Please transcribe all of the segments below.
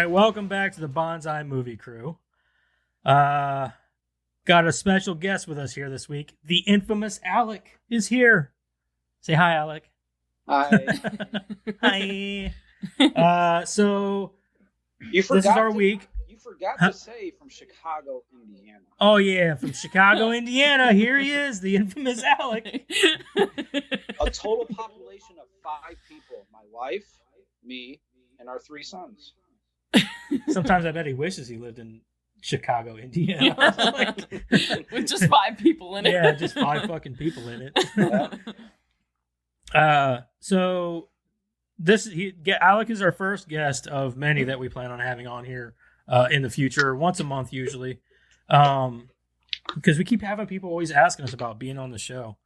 right, welcome back to the Bonsai Movie Crew. Got a special guest with us here this week. The infamous Alec is here. Say hi, Alec. Hi. Hi. So this is our week. You forgot to say from Chicago, Indiana. Oh yeah, from Chicago, Indiana. Here he is, the infamous Alec. A total population of 5 people: my wife, me, and our 3 sons. Sometimes I bet he wishes he lived in Chicago, Indiana. With just 5 people in it. Yeah, just 5 fucking people in it. Yeah. So Alec is our first guest of many that we plan on having on here in the future, once a month usually, because we keep having people always asking us about being on the show.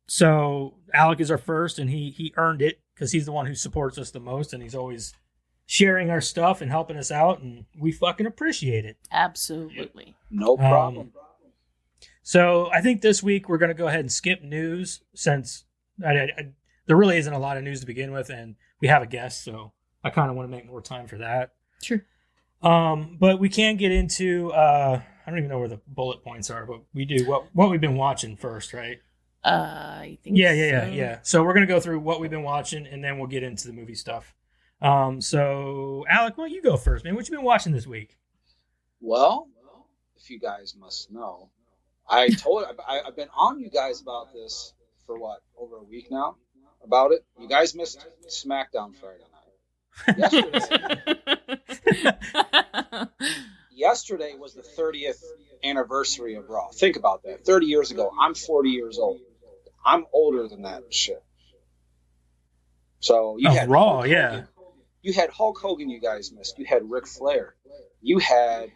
So Alec is our first, and he earned it because he's the one who supports us the most, and he's always sharing our stuff and helping us out, and we fucking appreciate it. Absolutely. No problem. So I think this week we're going to go ahead and skip news, since there really isn't a lot of news to begin with, and we have a guest, so I kind of want to make more time for that. Sure. But we can get into I don't even know where the bullet points are, but we do what we've been watching first, right? I think Yeah. So we're going to go through what we've been watching, and then we'll get into the movie stuff. So Alec, why don't you go first, man? What you been watching this week? Well, if you guys must know, I've been on you guys about this for over a week now about it. You guys missed SmackDown Friday night. Yesterday was the 30th anniversary of Raw. Think about that. 30 years ago. I'm 40 years old. I'm older than that shit. So you had Raw, yeah. You had Hulk Hogan, you guys missed. You had Ric Flair. You had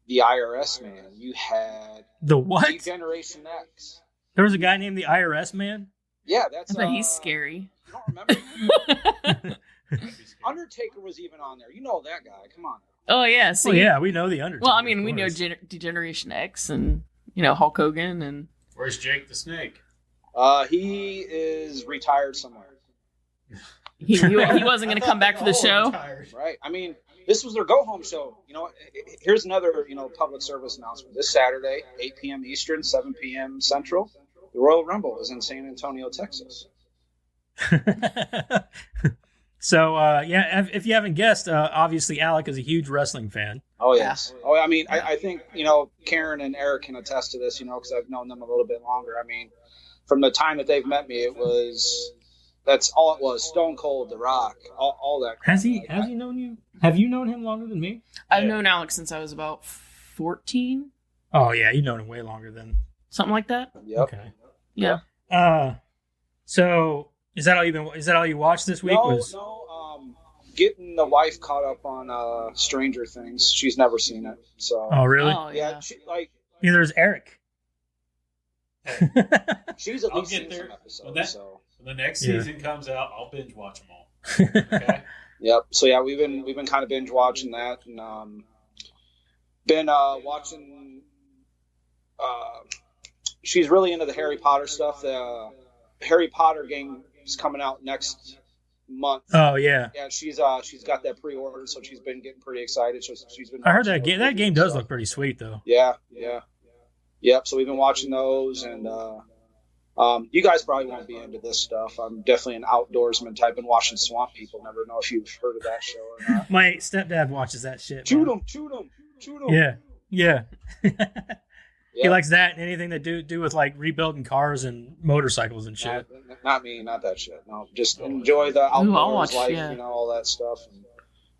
the IRS man. You had the what? Generation X. There was a guy named the IRS man? Yeah, that's. I bet he's scary. You don't remember? Undertaker was even on there. You know that guy. Come on. Oh yeah. So yeah, we know the Undertaker. Well, I mean, we know Degeneration X and Hulk Hogan and. Where's Jake the Snake? He is retired somewhere. He wasn't going to come back for the show. Right. I mean, this was their go-home show. Here's another, public service announcement. This Saturday, 8 p.m. Eastern, 7 p.m. Central, the Royal Rumble is in San Antonio, Texas. So, if you haven't guessed, obviously Alec is a huge wrestling fan. Oh, yes. Yeah. Oh, I mean, I think, Karen and Eric can attest to this, because I've known them a little bit longer. I mean, from the time that they've met me, that's all it was. Stone Cold, The Rock, all that. Has he known you? Have you known him longer than me? I've known Alex since I was about 14. Oh yeah, you've known him way longer than something like that. Yep. Okay. Yeah. So is that all you watched this week? No. Getting the wife caught up on Stranger Things. She's never seen it. So. Oh really? Oh, yeah. Neither is Eric. She's at least seen some episodes. When the next season comes out, I'll binge watch them all. Okay. Yep. So yeah, we've been kind of binge watching that, and been watching. She's really into the Harry Potter stuff. The Harry Potter game is coming out next month. Oh yeah. Yeah, she's got that pre-ordered, so she's been getting pretty excited. So she's been. I heard that game. That game does look pretty sweet, though. Yeah. Yep. So we've been watching those, and you guys probably won't be into this stuff. I'm definitely an outdoorsman type, and watching Swamp People. Never know if you've heard of that show or not. My stepdad watches that shit. Shoot him. Yeah. He likes that and anything that do with like rebuilding cars and motorcycles and shit. Not me, not that shit. No, just enjoy the outdoors life, all that stuff.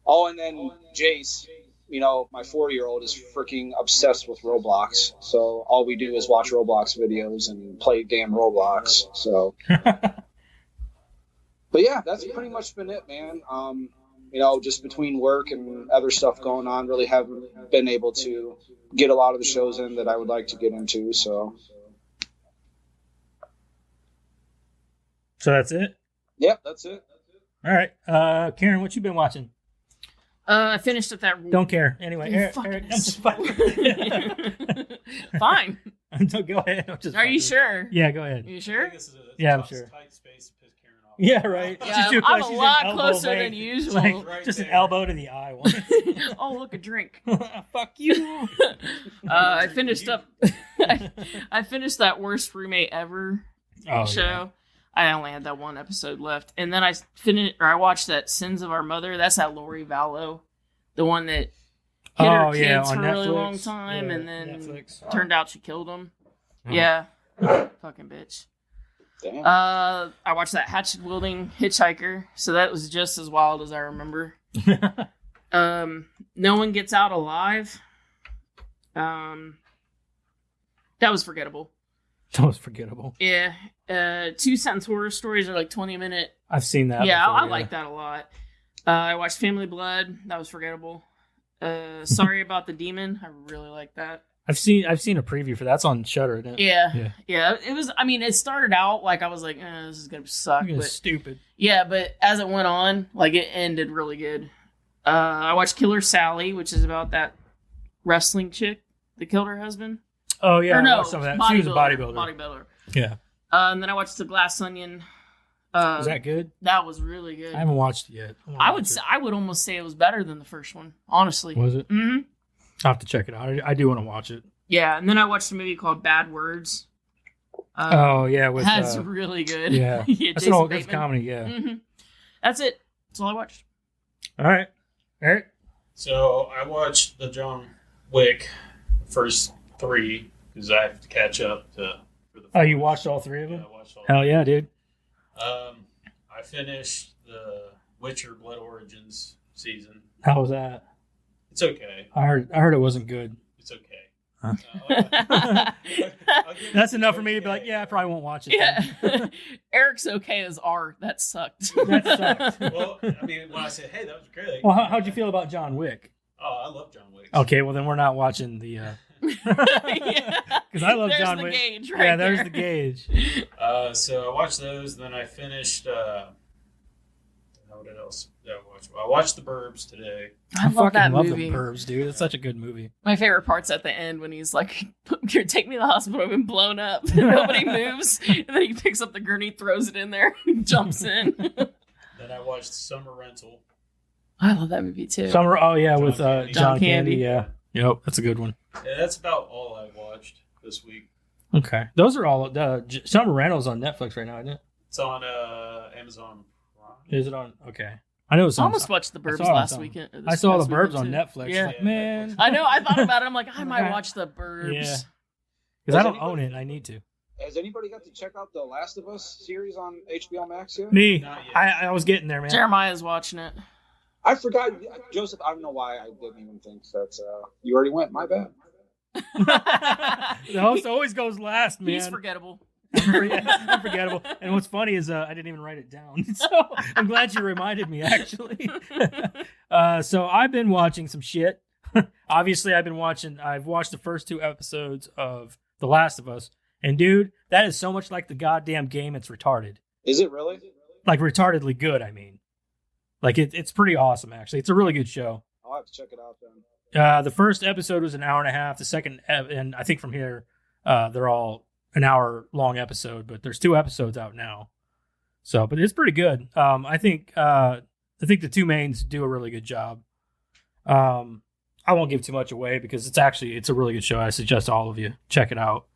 And then Jace, my 4-year-old is freaking obsessed with Roblox. So all we do is watch Roblox videos and play damn Roblox. So, but yeah, that's pretty much been it, man. Just between work and other stuff going on, really haven't been able to get a lot of the shows in that I would like to get into. So that's it? Yep, that's it. All right. Karen, what you been watching? I finished up that. Don't care. Anyway, Eric, I'm just Fine. Go ahead. Are you sure? Yeah, go ahead. Are you sure? Yeah, I'm sure. Tight space to piss Karen off. Yeah, right. Yeah, She's too I'm close. a She's lot an elbow closer length. than usual. Like, Right just an there. elbow to the eye. One. Oh, look, a drink. Fuck you. I finished up. I finished that worst roommate ever show. Yeah. I only had that one episode left, and then I watched that Sins of Our Mother. That's that Lori Vallow, the one that hid her kids on for a really Netflix. long time, Yeah, and then Netflix. turned out she killed him. Oh. Yeah, fucking bitch. Damn. I watched that hatchet wielding hitchhiker, so that was just as wild as I remember. No one gets out alive. That was forgettable. That was forgettable. Yeah. 2 sentence horror stories are like 20-minute. I've seen that. Yeah, before, I like that a lot. I watched Family Blood. That was forgettable. Sorry About the Demon. I really like that. I've seen a preview for that. That's on Shudder, isn't it? Yeah. It was. I mean, it started out like I was like, this is gonna suck. It's But stupid. yeah, but as it went on, like it ended really good. I watched Killer Sally, which is about that wrestling chick that killed her husband. Oh yeah, Or I no, watched some of that. She was a bodybuilder. Bodybuilder. Yeah. And then I watched The Glass Onion. Was that good? That was really good. I haven't watched it yet. I would almost say it was better than the first one, honestly. Was it? Mm-hmm. I'll have to check it out. I do want to watch it. Yeah, and then I watched a movie called Bad Words. Oh yeah, with That's really good. yeah, Yeah, that's Jason an old that's Bateman. comedy. Yeah. Mm-hmm. That's it. That's all I watched. All right, Eric. So I watched the John Wick first 3 because I have to catch up to. For the Oh, you watched all 3 of Yeah, them? I watched all. Hell yeah, dude. I finished the Witcher Blood Origins season. How was that? It's okay. I heard it wasn't good. It's okay. Huh? I'll give That's it enough for me to be okay. like, yeah, I probably won't watch it. Yeah. Eric's okay as art. That sucked. That sucked. Well, I mean, when I said, "Hey, that was great," Well, how'd you feel about John Wick? Oh, I love John Wick. Okay, well then we're not watching the. Yeah. Because I love There's John the Wick. gauge right Yeah, there's there. the gauge. So I watched those. Then I finished. What else did I watch? I watched The Burbs today. I love that movie. the Burbs, dude. It's such a good movie. My favorite part's at the end when he's like, "Here, take me to the hospital. I've been blown up." And nobody moves, and then he picks up the gurney, throws it in there, and jumps in. Then I watched Summer Rental. I love that movie too. Summer. Oh yeah, John with Candy. John John Candy. Candy. Yeah. Yep, that's a good one. Yeah, that's about all I watched this week. Okay, those are all. Summer Rental's on Netflix right now, isn't it? It's on Amazon Prime. Is it on? Okay, I know it's I on. almost watched The I Burbs saw it last on- weekend. I saw last the Burbs weekend, on too. Netflix. Yeah. Like, man, I know. I thought about it. I'm like, I might watch The Burbs. Yeah. because I don't own it. I need to. Has anybody got to check out the Last of Us series on HBO Max yet? Me, Not yet. I was getting there, man. Jeremiah's watching it. I forgot, Joseph. I don't know why I didn't even think that you already went. My bad. The host always goes last, man. He's forgettable. Unforgettable. And what's funny is I didn't even write it down. So I'm glad you reminded me, actually. So I've been watching some shit. Obviously, I've watched the first 2 episodes of The Last of Us. And dude, that is so much like the goddamn game. It's retarded. Is it really? Like retardedly good, I mean. Like it's pretty awesome, actually. It's a really good show. I'll have to check it out then. The first episode was an hour and a half. The second, and I think from here, they're all an hour long episode. But there's 2 episodes out now, so but it's pretty good. I think the 2 mains do a really good job. I won't give too much away because it's a really good show. I suggest all of you check it out.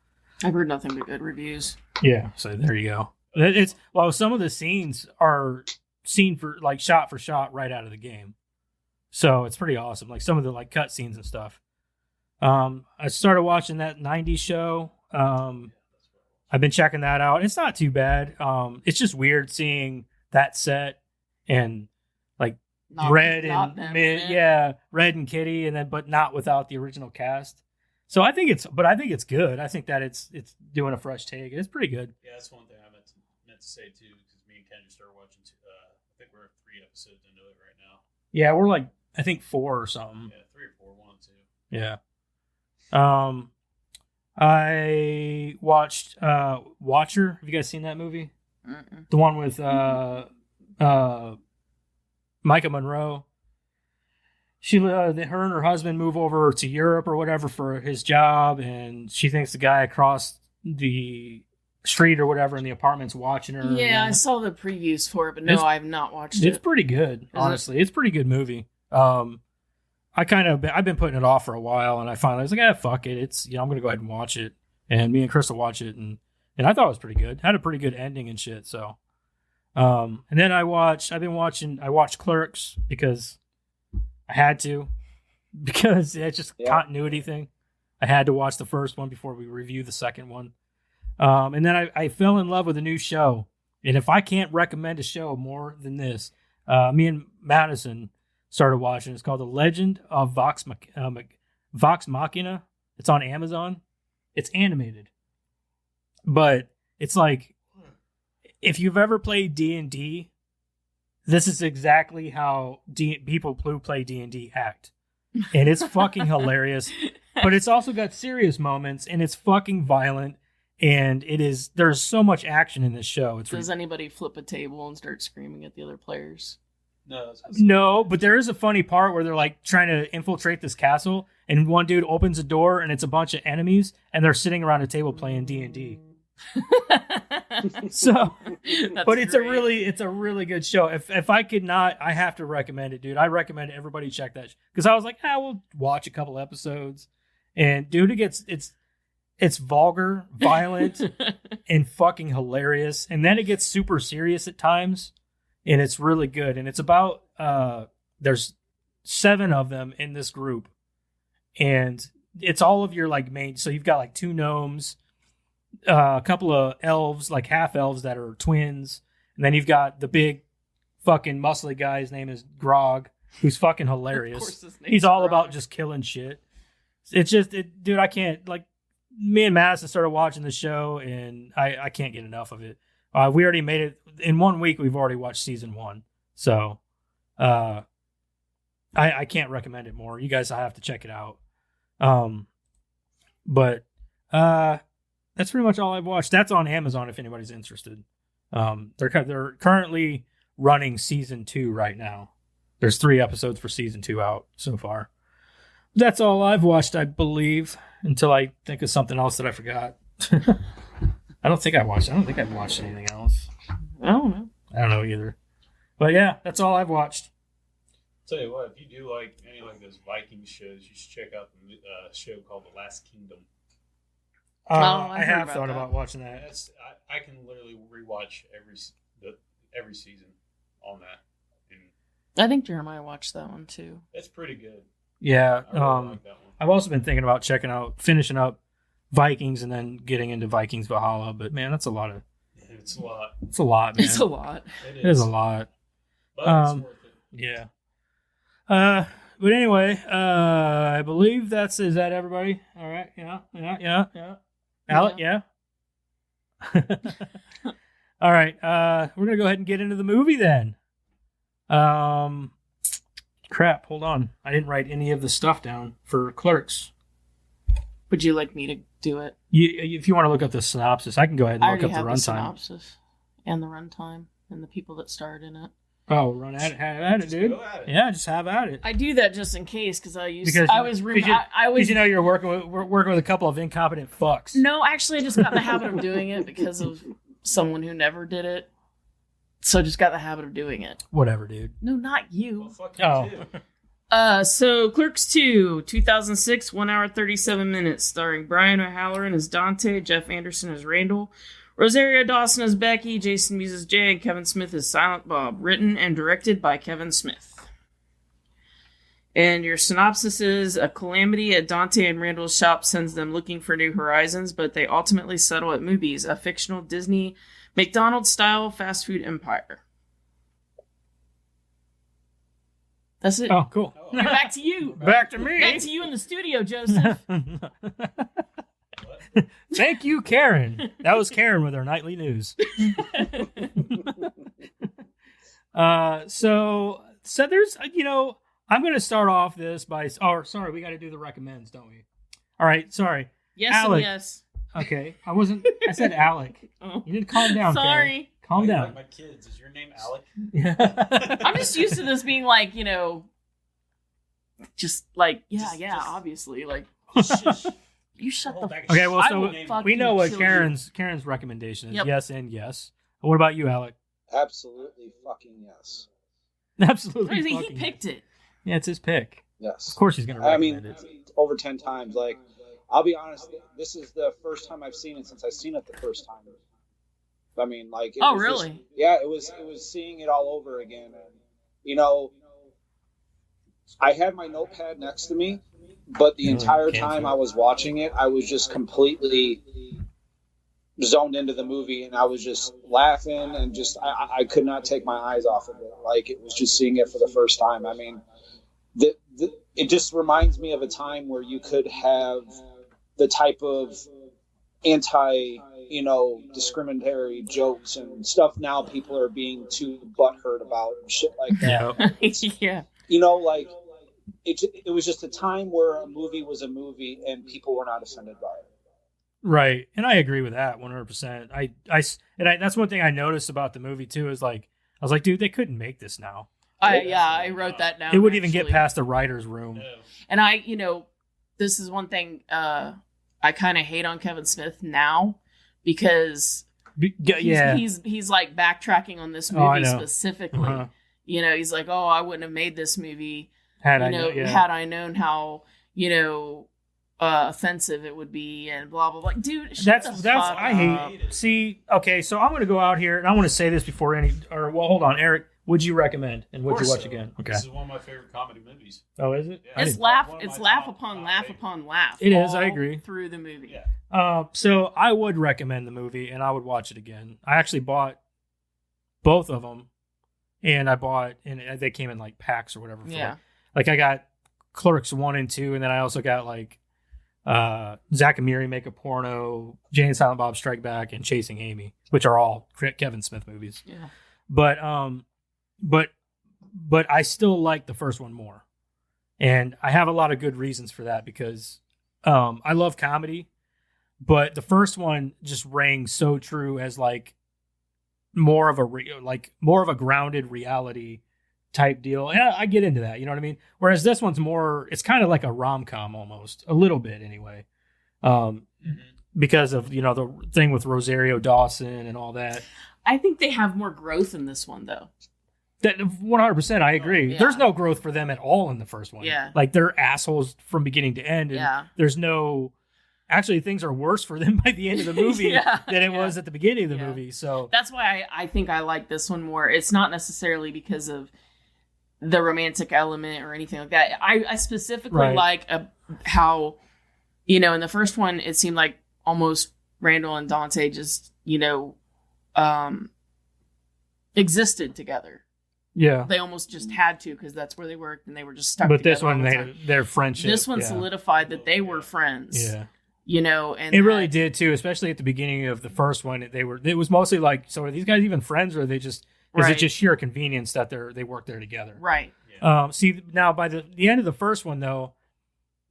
I've heard nothing but good reviews. Yeah, so there you go. Some of the scenes are shot for shot right out of the game. So it's pretty awesome. Like some of the cut scenes and stuff. I started watching that 90s show. I've been checking that out. It's not too bad. It's just weird seeing that set and Red and Kitty, and then but not without the original cast. So I think it's good. I think that it's doing a fresh take. It's pretty good. Yeah, that's one thing I meant to say too, because me and Ken just started watching. I think we're 3 episodes into it right now. Yeah, we're I think 4 or something. Yeah, 3 or 4, 1, 2. Yeah. I watched Watcher. Have you guys seen that movie? Mm-mm. The one with Micah Monroe. Her and her husband move over to Europe or whatever for his job, and she thinks the guy across the street or whatever in the apartment's watching her. Yeah, I saw the previews for it, but no, I have not watched it. It's pretty good, honestly. It's a pretty good movie. I've been putting it off for a while, and I finally was like, fuck it. It's, I'm gonna go ahead and watch it. And me and Chris will watch it, and I thought it was pretty good. Had a pretty good ending and shit. So, and then I watched Clerks because I had to, because it's just continuity thing. I had to watch the first one before we review the second one. And then I fell in love with a new show. And if I can't recommend a show more than this, me and Madison started watching. It's called The Legend of Vox Machina. It's on Amazon. It's animated. But it's like, if you've ever played D&D, this is exactly how people who play D&D act. And it's fucking hilarious. But it's also got serious moments, and it's fucking violent, and there's so much action in this show. Does anybody flip a table and start screaming at the other players? No, but there is a funny part where they're like trying to infiltrate this castle, and one dude opens a door, and it's a bunch of enemies, and they're sitting around a table playing D&D. So, but it's a really good show. If I could not, I have to recommend it, dude. I recommend everybody check that, because I was like, we'll watch a couple episodes. And dude, it's vulgar, violent, and fucking hilarious. And then it gets super serious at times, and it's really good. And it's about there's 7 of them in this group, and it's all of your like main. So you've got like 2 gnomes, a couple of elves, like half elves that are twins, and then you've got the big fucking muscly guy. His name is Grog, who's fucking hilarious. He's all about just killing shit. It's just, dude, I can't, like, me and Madison started watching the show, and I can't get enough of it. We already made it, in 1 week, we've already watched season 1. So, I can't recommend it more. You guys have to check it out. But that's pretty much all I've watched. That's on Amazon if anybody's interested. They're currently running season 2 right now. There's 3 episodes for season 2 out so far. That's all I've watched, I believe, until I think of something else that I forgot. I don't think I've watched anything else. I don't know. I don't know either. But yeah, that's all I've watched. Tell you what, if you do like any like those Viking shows, you should check out the show called The Last Kingdom. I have thought about watching that. I can literally rewatch every season on that. And I think Jeremiah watched that one too. It's pretty good. Yeah, I really like that one. I've also been thinking about finishing up Vikings and then getting into Vikings Valhalla. But man, that's a lot of. It's a lot. It's a lot, man. It's a lot. It is a lot. But it's worth it. Yeah. But anyway, I believe is that everybody? All right. Yeah. Alec, yeah. All right. We're gonna go ahead and get into the movie then. Crap, hold on. I didn't write any of the stuff down for Clerks. Would you like me to do it? If you want to look up the synopsis, I can go ahead and look up the runtime. Synopsis and the runtime and the people that starred in it. Oh, have at it, dude. Go at it. Yeah, just have at it. I do that just in case because because you're working with a couple of incompetent fucks. No, actually, I just got in the habit of doing it because of someone who never did it. So just got the habit of doing it. Whatever, dude. No, not you. Well, fuck you too. So Clerks 2, 2006, 1 hour 37 minutes, starring Brian O'Halloran as Dante, Jeff Anderson as Randall, Rosario Dawson as Becky, Jason Mewes as Jay, and Kevin Smith as Silent Bob. Written and directed by Kevin Smith. And your synopsis is: a calamity at Dante and Randall's shop sends them looking for new horizons, but they ultimately settle at Mooby's, a fictional Disney McDonald's-style fast food empire. That's it. Oh, cool. You're back to you. Back to me. Back to you in the studio, Joseph. Thank you, Karen. That was Karen with our nightly news. So there's, I'm going to start off this by, sorry, we got to do the recommends, don't we? All right, sorry. Yes, Alec. and yes. Okay, I said Alec. Oh. You need to calm down, Sorry. Karen. Calm down. Like my kids. Is your name Alec? Yeah. I'm just used to this being like, just like, yeah, obviously. Like, You shut the Okay, well, so we know what kill Karen's recommendation is. Yep. Yes and yes. What about you, Alec? Absolutely fucking yes. Absolutely. He picked it. Yeah, it's his pick. Yes. Of course he's going to recommend it. Over 10 times. Like, I'll be honest, this is the first time I've seen it since I've seen it the first time. I mean, like... really? It was seeing it all over again. And, you know, I had my notepad next to me, but the entire time I was watching it, I was just completely zoned into the movie, and I was just laughing, and just I could not take my eyes off of it. Like, it was just seeing it for the first time. I mean, it just reminds me of a time where you could have the type of discriminatory jokes and stuff now people are being too butthurt about and shit like that. Yeah. You know, like, it was just a time where a movie was a movie and people were not offended by it. Right, and I agree with that 100%. That's one thing I noticed about the movie too. Is like I was like, dude, they couldn't make this now. I wrote that down. It wouldn't even get past the writer's room. And this is one thing I kind of hate on Kevin Smith now because he's like backtracking on this movie specifically. Uh-huh. You know, he's like, oh, I wouldn't have made this movie had I known how offensive it would be and blah blah blah. Dude, that's I hate. See, okay, so I'm going to go out here and I want to say this before hold on, Eric. Would you recommend and would you watch again? Okay, this is one of my favorite comedy movies. Oh, is it? Yeah. It's laugh upon laugh. It is. I agree. Through the movie. Yeah. So I would recommend the movie and I would watch it again. I actually bought both of them, and and they came in like packs or whatever. Like I got Clerks 1 and 2, and then I also got like Zack and Miri Make a Porno, Jay and Silent Bob Strike Back, and Chasing Amy, which are all Kevin Smith movies. Yeah. But I still like the first one more, and I have a lot of good reasons for that because I love comedy, but the first one just rang so true as like more of a grounded reality type deal. And I get into that, you know what I mean? Whereas this one's more, it's kind of like a rom-com almost, a little bit anyway. Because of, the thing with Rosario Dawson and all that. I think they have more growth in this one though. That 100%, I agree. Yeah. There's no growth for them at all in the first one. Yeah. Like they're assholes from beginning to end. And there's no, actually things are worse for them by the end of the movie than it was at the beginning of the movie. So that's why I think I like this one more. It's not necessarily because of the romantic element or anything like that. I specifically like how, in the first one, it seemed like almost Randall and Dante just, existed together. Yeah. They almost just had to because that's where they worked and they were just stuck together. But this one, their friendship. This one solidified that they were friends. Yeah. And it really did too, especially at the beginning of the first one. It was mostly like, so are these guys even friends, or are they just, is it just sheer convenience that they work there together? Right. Yeah. See, now by the end of the first one though,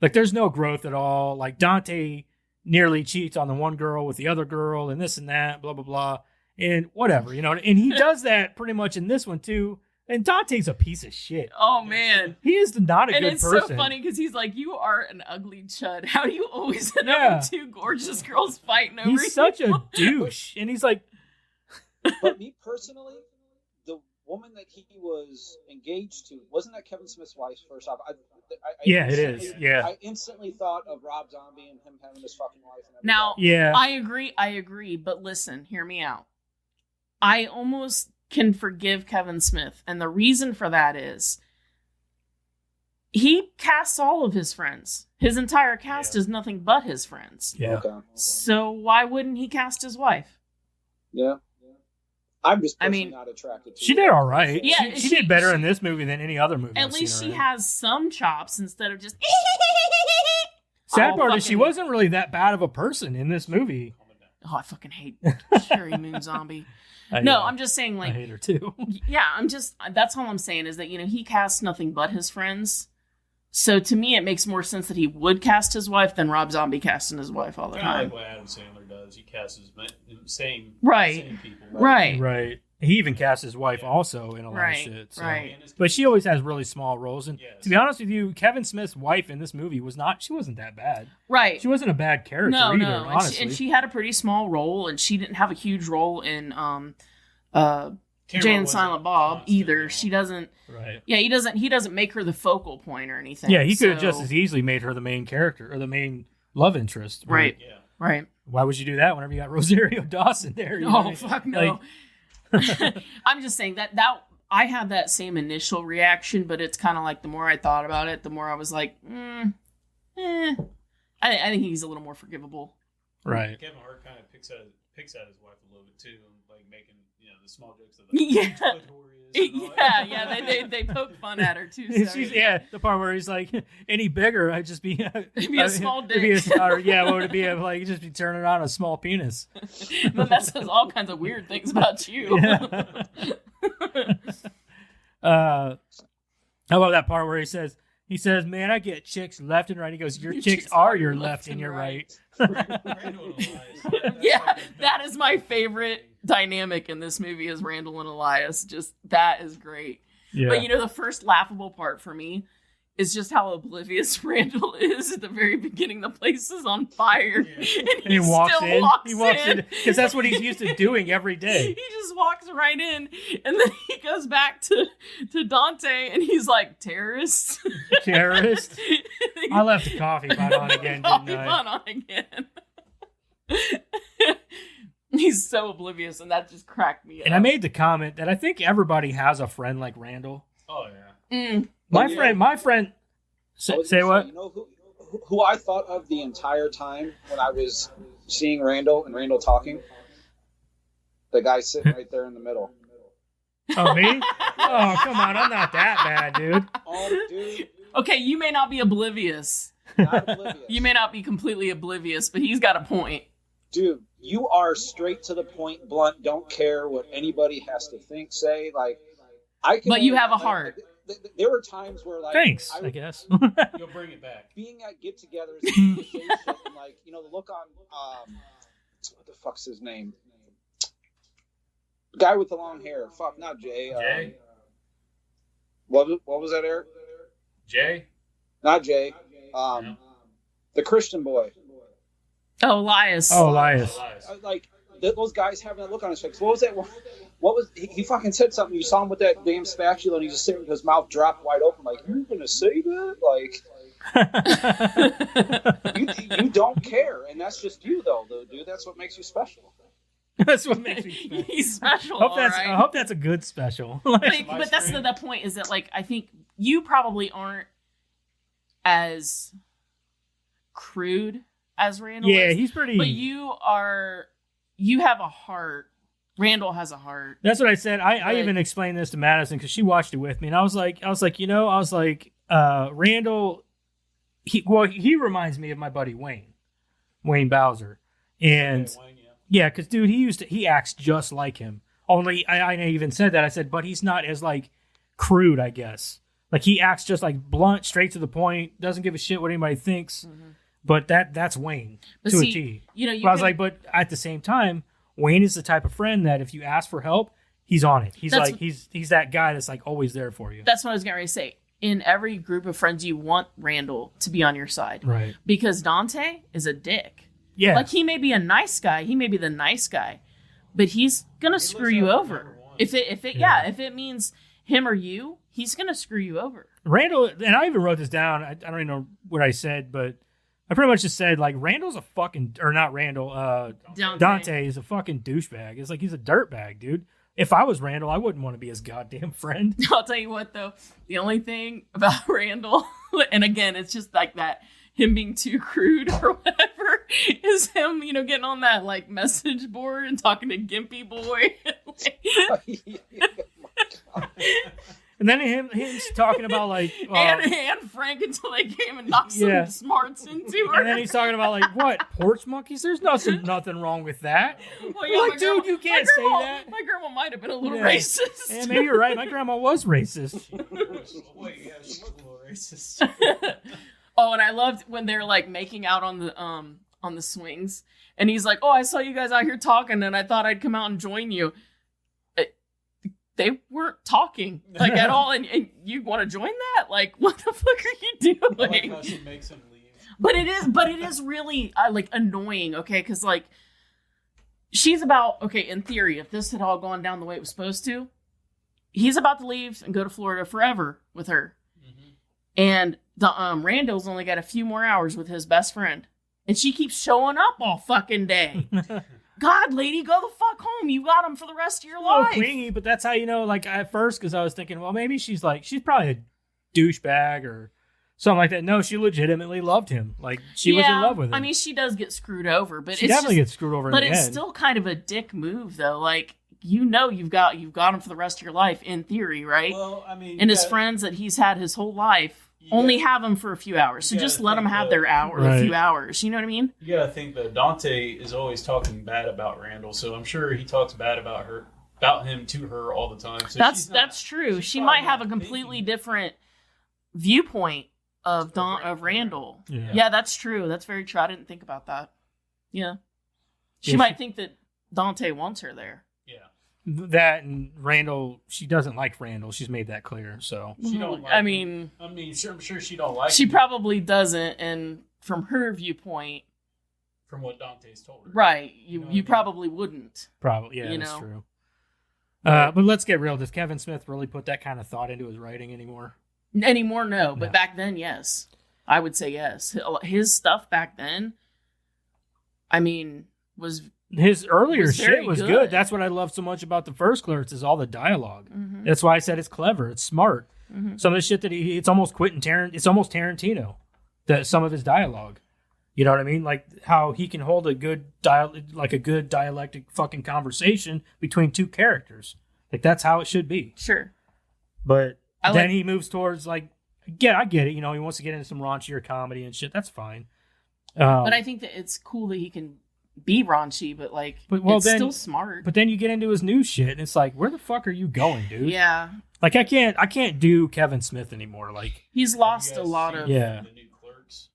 like there's no growth at all. Like Dante nearly cheats on the one girl with the other girl and this and that, blah, blah, blah. And whatever, and he does that pretty much in this one too. And Dante's a piece of shit. Oh, man. He is not a good person. And it's so funny because he's like, you are an ugly chud. How do you always end up with two gorgeous girls fighting over you? He's such a douche. And he's like... But me personally, the woman that he was engaged to, wasn't that Kevin Smith's wife first off? It is. Yeah. I instantly thought of Rob Zombie and him having his fucking wife. And now, I agree. But listen, hear me out. I almost can forgive Kevin Smith. And the reason for that is he casts all of his friends. His entire cast is nothing but his friends. Yeah. Okay. So why wouldn't he cast his wife? Yeah. I'm just not attracted to she did all right. Yeah, she did better in this movie than any other movie. At least she has some chops instead of just... Sad part is she wasn't really that bad of a person in this movie. Oh, I fucking hate Sherry Moon Zombie. I'm just saying, like... I hate her, too. Yeah, that's all I'm saying is that, he casts nothing but his friends. So, to me, it makes more sense that he would cast his wife than Rob Zombie casting his wife all the time. Like what Adam Sandler does. He casts his same people. Right. Right. He even cast his wife also in a lot of shit. So. Right. But she always has really small roles. And to be honest with you, Kevin Smith's wife in this movie she wasn't that bad. Right. She wasn't a bad character either, honestly. And she had a pretty small role, and she didn't have a huge role in Jay and Silent Bob either. She doesn't. Right. Yeah, he doesn't make her the focal point or anything. Yeah, he could have just as easily made her the main character or the main love interest. Right. Yeah. Right. Why would you do that whenever you got Rosario Dawson there? Fuck no. I'm just saying that I had that same initial reaction, but it's kind of like the more I thought about it, the more I was like, I think he's a little more forgivable. Right. Kevin Hart kind of picks at his wife a little bit too, and like making the small jokes of they poke fun at her too. So, the part where he's like, any bigger, I'd just be a small dick. What would it be? Like just be turning on a small penis. But that says all kinds of weird things about you. Yeah. How about that part where he says, man, I get chicks left and right. He goes, your chicks are your left and your right. Yeah, that is my favorite dynamic in this movie is Randall and Elias. Just that is great. Yeah. But the first laughable part for me is just how oblivious Randall is at the very beginning. The place is on fire. Yeah. And he walks in. Because that's what he's used to doing every day. He just walks right in. And then he goes back to Dante and he's like, terrorists? Terrorist? I left the coffee pot on again, didn't I? He's so oblivious, and that just cracked me up. And I made the comment that I think everybody has a friend like Randall. Oh, yeah. My friend, say what? You know who I thought of the entire time when I was seeing Randall and Randall talking? The guy sitting right there in the middle. Oh, me? Oh, come on. I'm not that bad, dude. Oh, dude. Okay, you may not be oblivious. Not oblivious. You may not be completely oblivious, but he's got a point. Dude, you are straight to the point, blunt, don't care what anybody has to think, say. Like, But you have a heart. There were times where, like, thanks, I guess. You'll bring it back. Being at get-togethers, and like, the look on, what the fuck's his name? The guy with the long hair. Fuck, not Jay. Jay? What was that, Eric? Jay? Not Jay. The Christian boy. Oh, Elias. Like, those guys having that look on his face. What was that? What was he fucking said something? You saw him with that damn spatula, and he's just sitting with his mouth dropped wide open. Like, you're gonna say that? Like, you don't care, and that's just you, though, dude. That's what makes you special. That's what makes me special. He's special. I hope that's a good special. But that's the point. Is that, like, I think you probably aren't as crude as Randall. Yeah, is, he's pretty. But you have a heart. Randall has a heart. That's what I said. I even explained this to Madison because she watched it with me, and I was like, Randall. He reminds me of my buddy Wayne Bowser, and because dude, he acts just like him. Only I even said that. I said, but he's not as like crude, I guess. Like he acts just like blunt, straight to the point, doesn't give a shit what anybody thinks. Mm-hmm. But that's Wayne a T. I was like, but at the same time, Wayne is the type of friend that if you ask for help, he's on it. He's he's that guy that's like always there for you. That's what I was getting ready to say. In every group of friends, you want Randall to be on your side, right? Because Dante is a dick. Yeah, like he may be a nice guy, he may be the nice guy, but he's gonna screw you over. If it means him or you, he's gonna screw you over. Randall, and I even wrote this down. I don't even know what I said, but I pretty much just said, like, Randall's a fucking... Or not Randall. Dante is a fucking douchebag. It's like he's a dirtbag, dude. If I was Randall, I wouldn't want to be his goddamn friend. I'll tell you what, though. The only thing about Randall, and again, it's just like that, him being too crude or whatever, is him, getting on that, like, message board and talking to Gimpy Boy. And then him talking about like and Frank until they came and knocked some smarts into her. And then he's talking about like what porch monkeys. There's nothing wrong with that. Well, yeah, like, dude, you can't say that. My grandma might have been a little racist. Yeah, maybe you're right. My grandma was racist. Wait, yeah, she was a little racist. Oh, and I loved when they're like making out on the swings, and he's like, "Oh, I saw you guys out here talking, and I thought I'd come out and join you." they weren't talking like at all, and you want to join that? Like, what the fuck are you doing? I like how she makes him leave. But it is really like annoying, okay? Because like she's about, okay, in theory, if this had all gone down the way it was supposed to, he's about to leave and go to Florida forever with her, and the Randall's only got a few more hours with his best friend, and she keeps showing up all fucking day. God, lady, go the fuck home. You got him for the rest of your life. Clingy, but that's how you know. Like at first, because I was thinking, well, maybe she's probably a douchebag or something like that. No, she legitimately loved him. Like she was in love with him. I mean, she does get screwed over, but she definitely gets screwed over. But in the it's end. still kind of a dick move, though. Like you've got him for the rest of your life, in theory, right? Well, I mean, and his friends that he's had his whole life only have him for a few hours, so just let them have their a few hours. You know what I mean? You gotta think that Dante is always talking bad about Randall, so I'm sure he talks bad about him to her all the time. So that's true. She might have a completely different viewpoint of Randall. Yeah, that's true. That's very true. I didn't think about that. Yeah, she might think that Dante wants her there. That and Randall, she doesn't like Randall. She's made that clear. So she don't. Like I'm sure she don't like. She probably doesn't, and from her viewpoint, from what Dante's told her, right? You probably wouldn't. Probably, yeah, that's true. But let's get real. Does Kevin Smith really put that kind of thought into his writing anymore? Anymore, no. But back then, yes, I would say yes. His stuff back then, I mean, was. His earlier shit was good. That's what I love so much about the first Clerks is all the dialogue. That's why I said it's clever. It's smart. Some of the shit that it's almost it's almost Tarantino. Some of his dialogue. You know what I mean? Like how he can hold a good dialectic fucking conversation between two characters. Like that's how it should be. Sure. But then he moves towards like, I get it. You know, he wants to get into some raunchier comedy and shit. That's fine. But I think that it's cool that he can be raunchy, but it's still smart. But then you get into his new shit, and it's like, where the fuck are you going, dude? Yeah. Like I can't do Kevin Smith anymore. Like he's lost a lot of the new Clerks.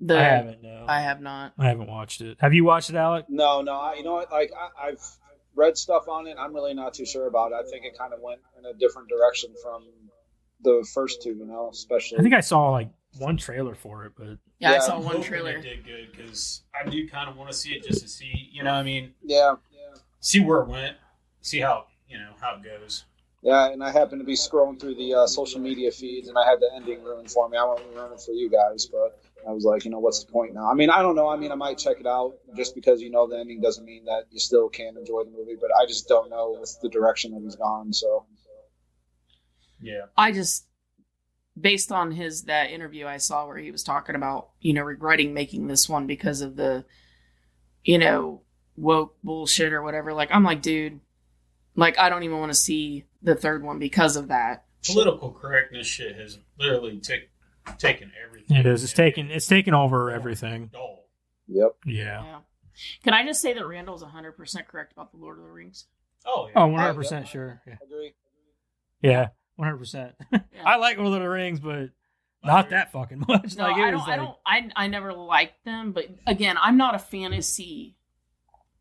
I haven't. No, I have not. I haven't watched it. Have you watched it, Alec? No. You know what? Like I've read stuff on it. I'm really not too sure about it. I think it kind of went in a different direction from the first two. You know, especially. I think I saw like one trailer for it, but I saw one trailer. It did good because I do kind of want to see it just to see, you know, what I mean, yeah, see where it went, see how it goes. Yeah, and I happened to be scrolling through the social media feeds, and I had the ending ruined for me. I won't ruin it for you guys, but I was like, what's the point now? I mean, I don't know. I mean, I might check it out just because the ending doesn't mean that you still can't enjoy the movie, but I just don't know with the direction that he's gone. So, yeah, based on that interview I saw where he was talking about, regretting making this one because of the, woke bullshit or whatever. Like, I'm like, dude, like, I don't even want to see the third one because of that. Political correctness shit has literally taken everything. It is. It's taken over everything. Yep. Yeah. Can I just say that Randall's 100% correct about the Lord of the Rings? Oh, yeah. Oh, 100% sure. Yeah. Agree. Yeah. 100%. I like Lord of the Rings, but not that fucking much. No, I never liked them, but again, I'm not a fantasy.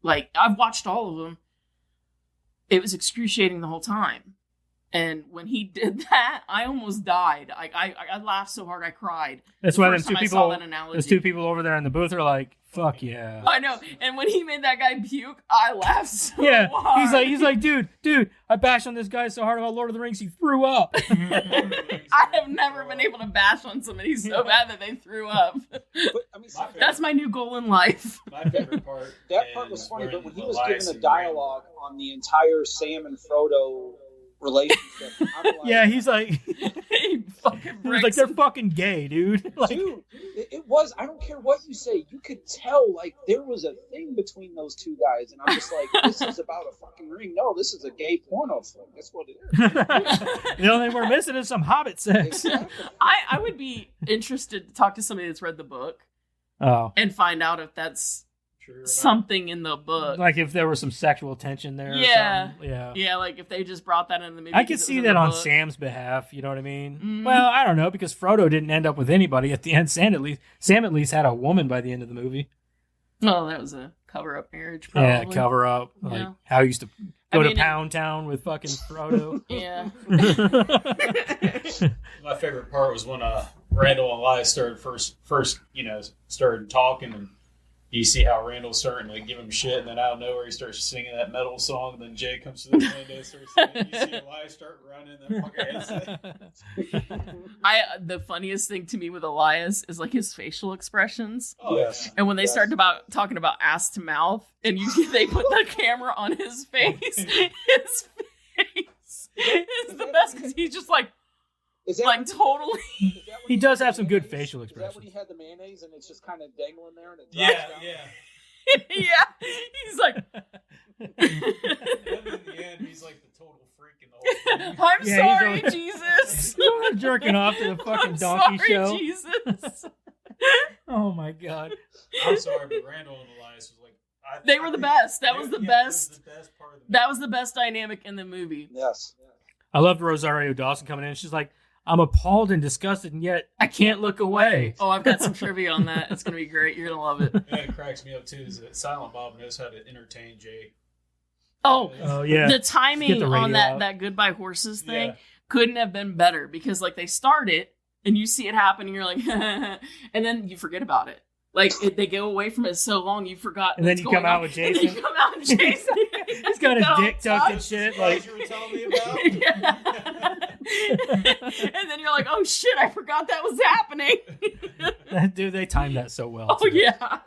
Like, I've watched all of them. It was excruciating the whole time. And when he did that, I almost died. I laughed so hard I cried. That's why those two people over there in the booth are like, fuck yeah. I know. And when he made that guy puke, I laughed so hard. He's like, dude, I bashed on this guy so hard about Lord of the Rings, he threw up. I have never been able to bash on somebody so bad that they threw up. But, I mean, that's my new goal in life. My favorite part. That part was funny, but when he was giving a dialogue on the entire Sam and Frodo relationship, I'm like, yeah, he's like, he fucking he's like, they're fucking gay, dude. Like, dude, it was. I don't care what you say. You could tell, like, there was a thing between those two guys, and I'm just like, this is about a fucking ring. No, this is a gay porno film. That's what it is. The only thing we're missing is some Hobbit sex. Exactly. I would be interested to talk to somebody that's read the book. Oh. And find out if that's something in the book. Like if there was some sexual tension there. Yeah. Or something. Yeah. Yeah, like if they just brought that into the movie. I could see that on Sam's behalf, you know what I mean? Mm-hmm. Well, I don't know, because Frodo didn't end up with anybody at the end. Sam at least had a woman by the end of the movie. Well, that was a cover-up marriage, probably. Yeah, cover up. Like how he used to Go to Pound Town with fucking Frodo. Yeah. My favorite part was when Randall and Elias started started talking, and you see how Randall's starting to give him shit, and then out of nowhere he starts singing that metal song, and then Jay comes to the window and starts singing. You see Elias start running, that fucking headset. The funniest thing to me with Elias is like his facial expressions. Oh, yes. And when they start talking about ass to mouth, and they put the camera on his face, his face is the best because he's just like totally. He does have some good facial expressions. Is that when he had the mayonnaise and it's just kind of dangling there and it Yeah, drops down? Yeah. He's like. And then in the end, he's like the total freak in the whole thing. I'm sorry, Jesus. Jerking off to the fucking I'm donkey sorry, show. Jesus. Oh my God. I'm sorry, but Randall and Elias was like. They were the best. That was the best. Was the best part of the movie. That was the best dynamic in the movie. Yes. I loved Rosario Dawson coming in. She's like, I'm appalled and disgusted, and yet I can't look away. Oh, I've got some trivia on that. It's going to be great. You're going to love it. And it cracks me up, too, is that Silent Bob knows how to entertain Jay. Oh, yeah. The timing on out. that Goodbye Horses thing couldn't have been better because, like, they start it, and you see it happen, and you're like, and then you forget about it. Like, they go away from it so long, you forgot. And then you come out with Jason. And then you come out with Jason. He's got his dick tucked and shit. Like, you were telling me about? And then you're like, oh shit, I forgot that was happening. Dude, they timed that so well. Oh, too. yeah.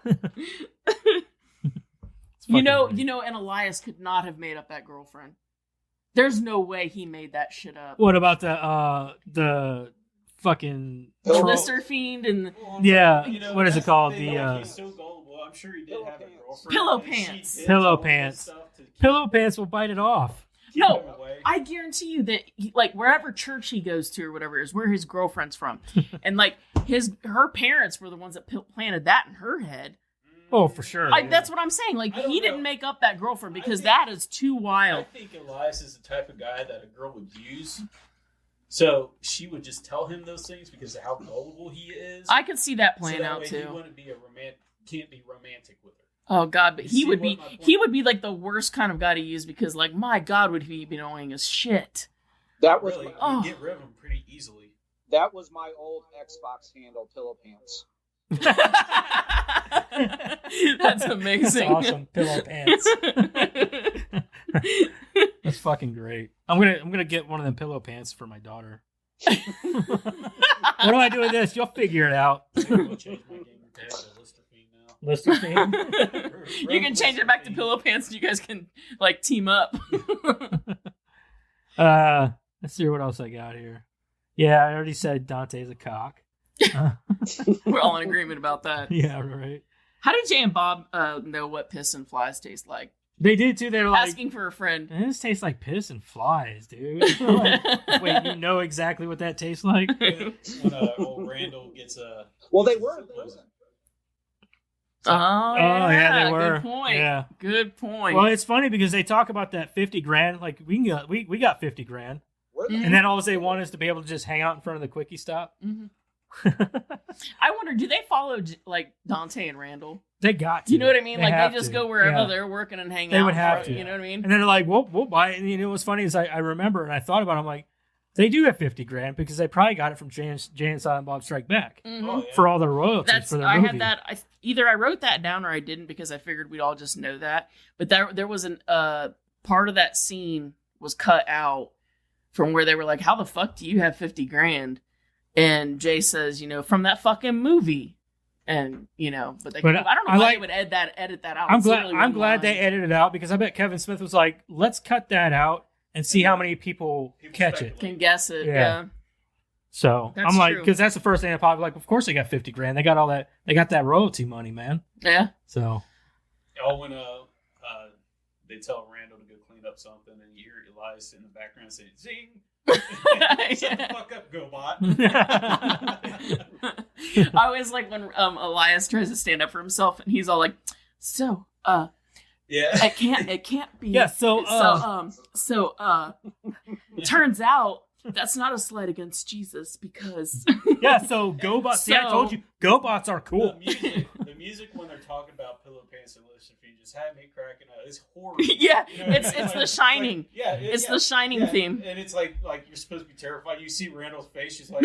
Great. And Elias could not have made up that girlfriend. There's no way he made that shit up. What about the fucking Lister Fiend and what is it called? He's so gullible. I'm sure he did have a girlfriend. Pillow Pants. Pillow Pants. Pillow Pants will bite it off. No, I guarantee you that wherever church he goes to or whatever is where his girlfriend's from, and like her parents were the ones that planted that in her head. Oh, for sure. That's what I'm saying. Like he didn't make up that girlfriend because that is too wild. I think Elias is the type of guy that a girl would use. So she would just tell him those things because of how gullible he is. I could see that playing so that out way too. He wouldn't be can't be romantic with her. Oh God, but he would be like the worst kind of guy to use because like my God would he be annoying as shit. That was you get rid of him pretty easily. That was my old Xbox handle, Pillow Pants. That's amazing. That's awesome. Pillow Pants. That's fucking great. I'm gonna get one of them pillow pants for my daughter. What do I do with this? You'll figure it out. I'll change my gamer tag to Lister Fiend now. Lister Fiend. You can change it back to Pillow Pants and you guys can like team up. Let's see what else I got here. Yeah, I already said Dante's a cock. We're all in agreement about that. Yeah, right. How did Jay and Bob know what piss and flies taste like? They did too. They're like asking for a friend. This tastes like piss and flies, dude. Like, wait, you know exactly what that tastes like? When old Randall gets a... Well, they were in prison. Oh, yeah, they were. Good point. Yeah. Good point. Well, it's funny because they talk about that 50 grand. Like we got 50 grand. Mm-hmm. And then all they want is to be able to just hang out in front of the quickie stop. Mm-hmm. I wonder, do they follow like Dante and Randall? They got to. You know what I mean? They like they just go wherever they're working and hang out. They would have to. You know what I mean? And then they're like, we'll buy it. And you know what's funny is I remember and I thought about it, I'm like, they do have 50 grand because they probably got it from Jay and Silent Bob Strike Back for all their royalties for their movie. Had that. Either I wrote that down or I didn't because I figured we'd all just know that. But there was an part of that scene was cut out from where they were like, how the fuck do you have 50 grand? And Jay says, from that fucking movie. And, but I don't know why they would edit that out. I'm glad they edited it out because I bet Kevin Smith was like, let's cut that out and see how many people catch it. Can guess it, yeah. So that's I'm like, true. because that's the first thing I popped. Like, of course they got 50 grand. They got all that. They got that royalty money, man. Yeah. So. When they tell Randall to go clean up something, and you hear Elias in the background saying "zing." Shut the fuck up, GoBot. I always like when Elias tries to stand up for himself, and he's all like, "So, it can't be." Yeah. Turns out that's not a slight against Jesus because. Yeah. So GoBots. See, I told you, GoBots are cool. The music music when they're talking about pillow pants and Josephine just had me cracking up. It's horrible. Yeah, You know, it's like, The Shining. Like, yeah, It's The Shining theme. And it's like you're supposed to be terrified. You see Randall's face. She's like,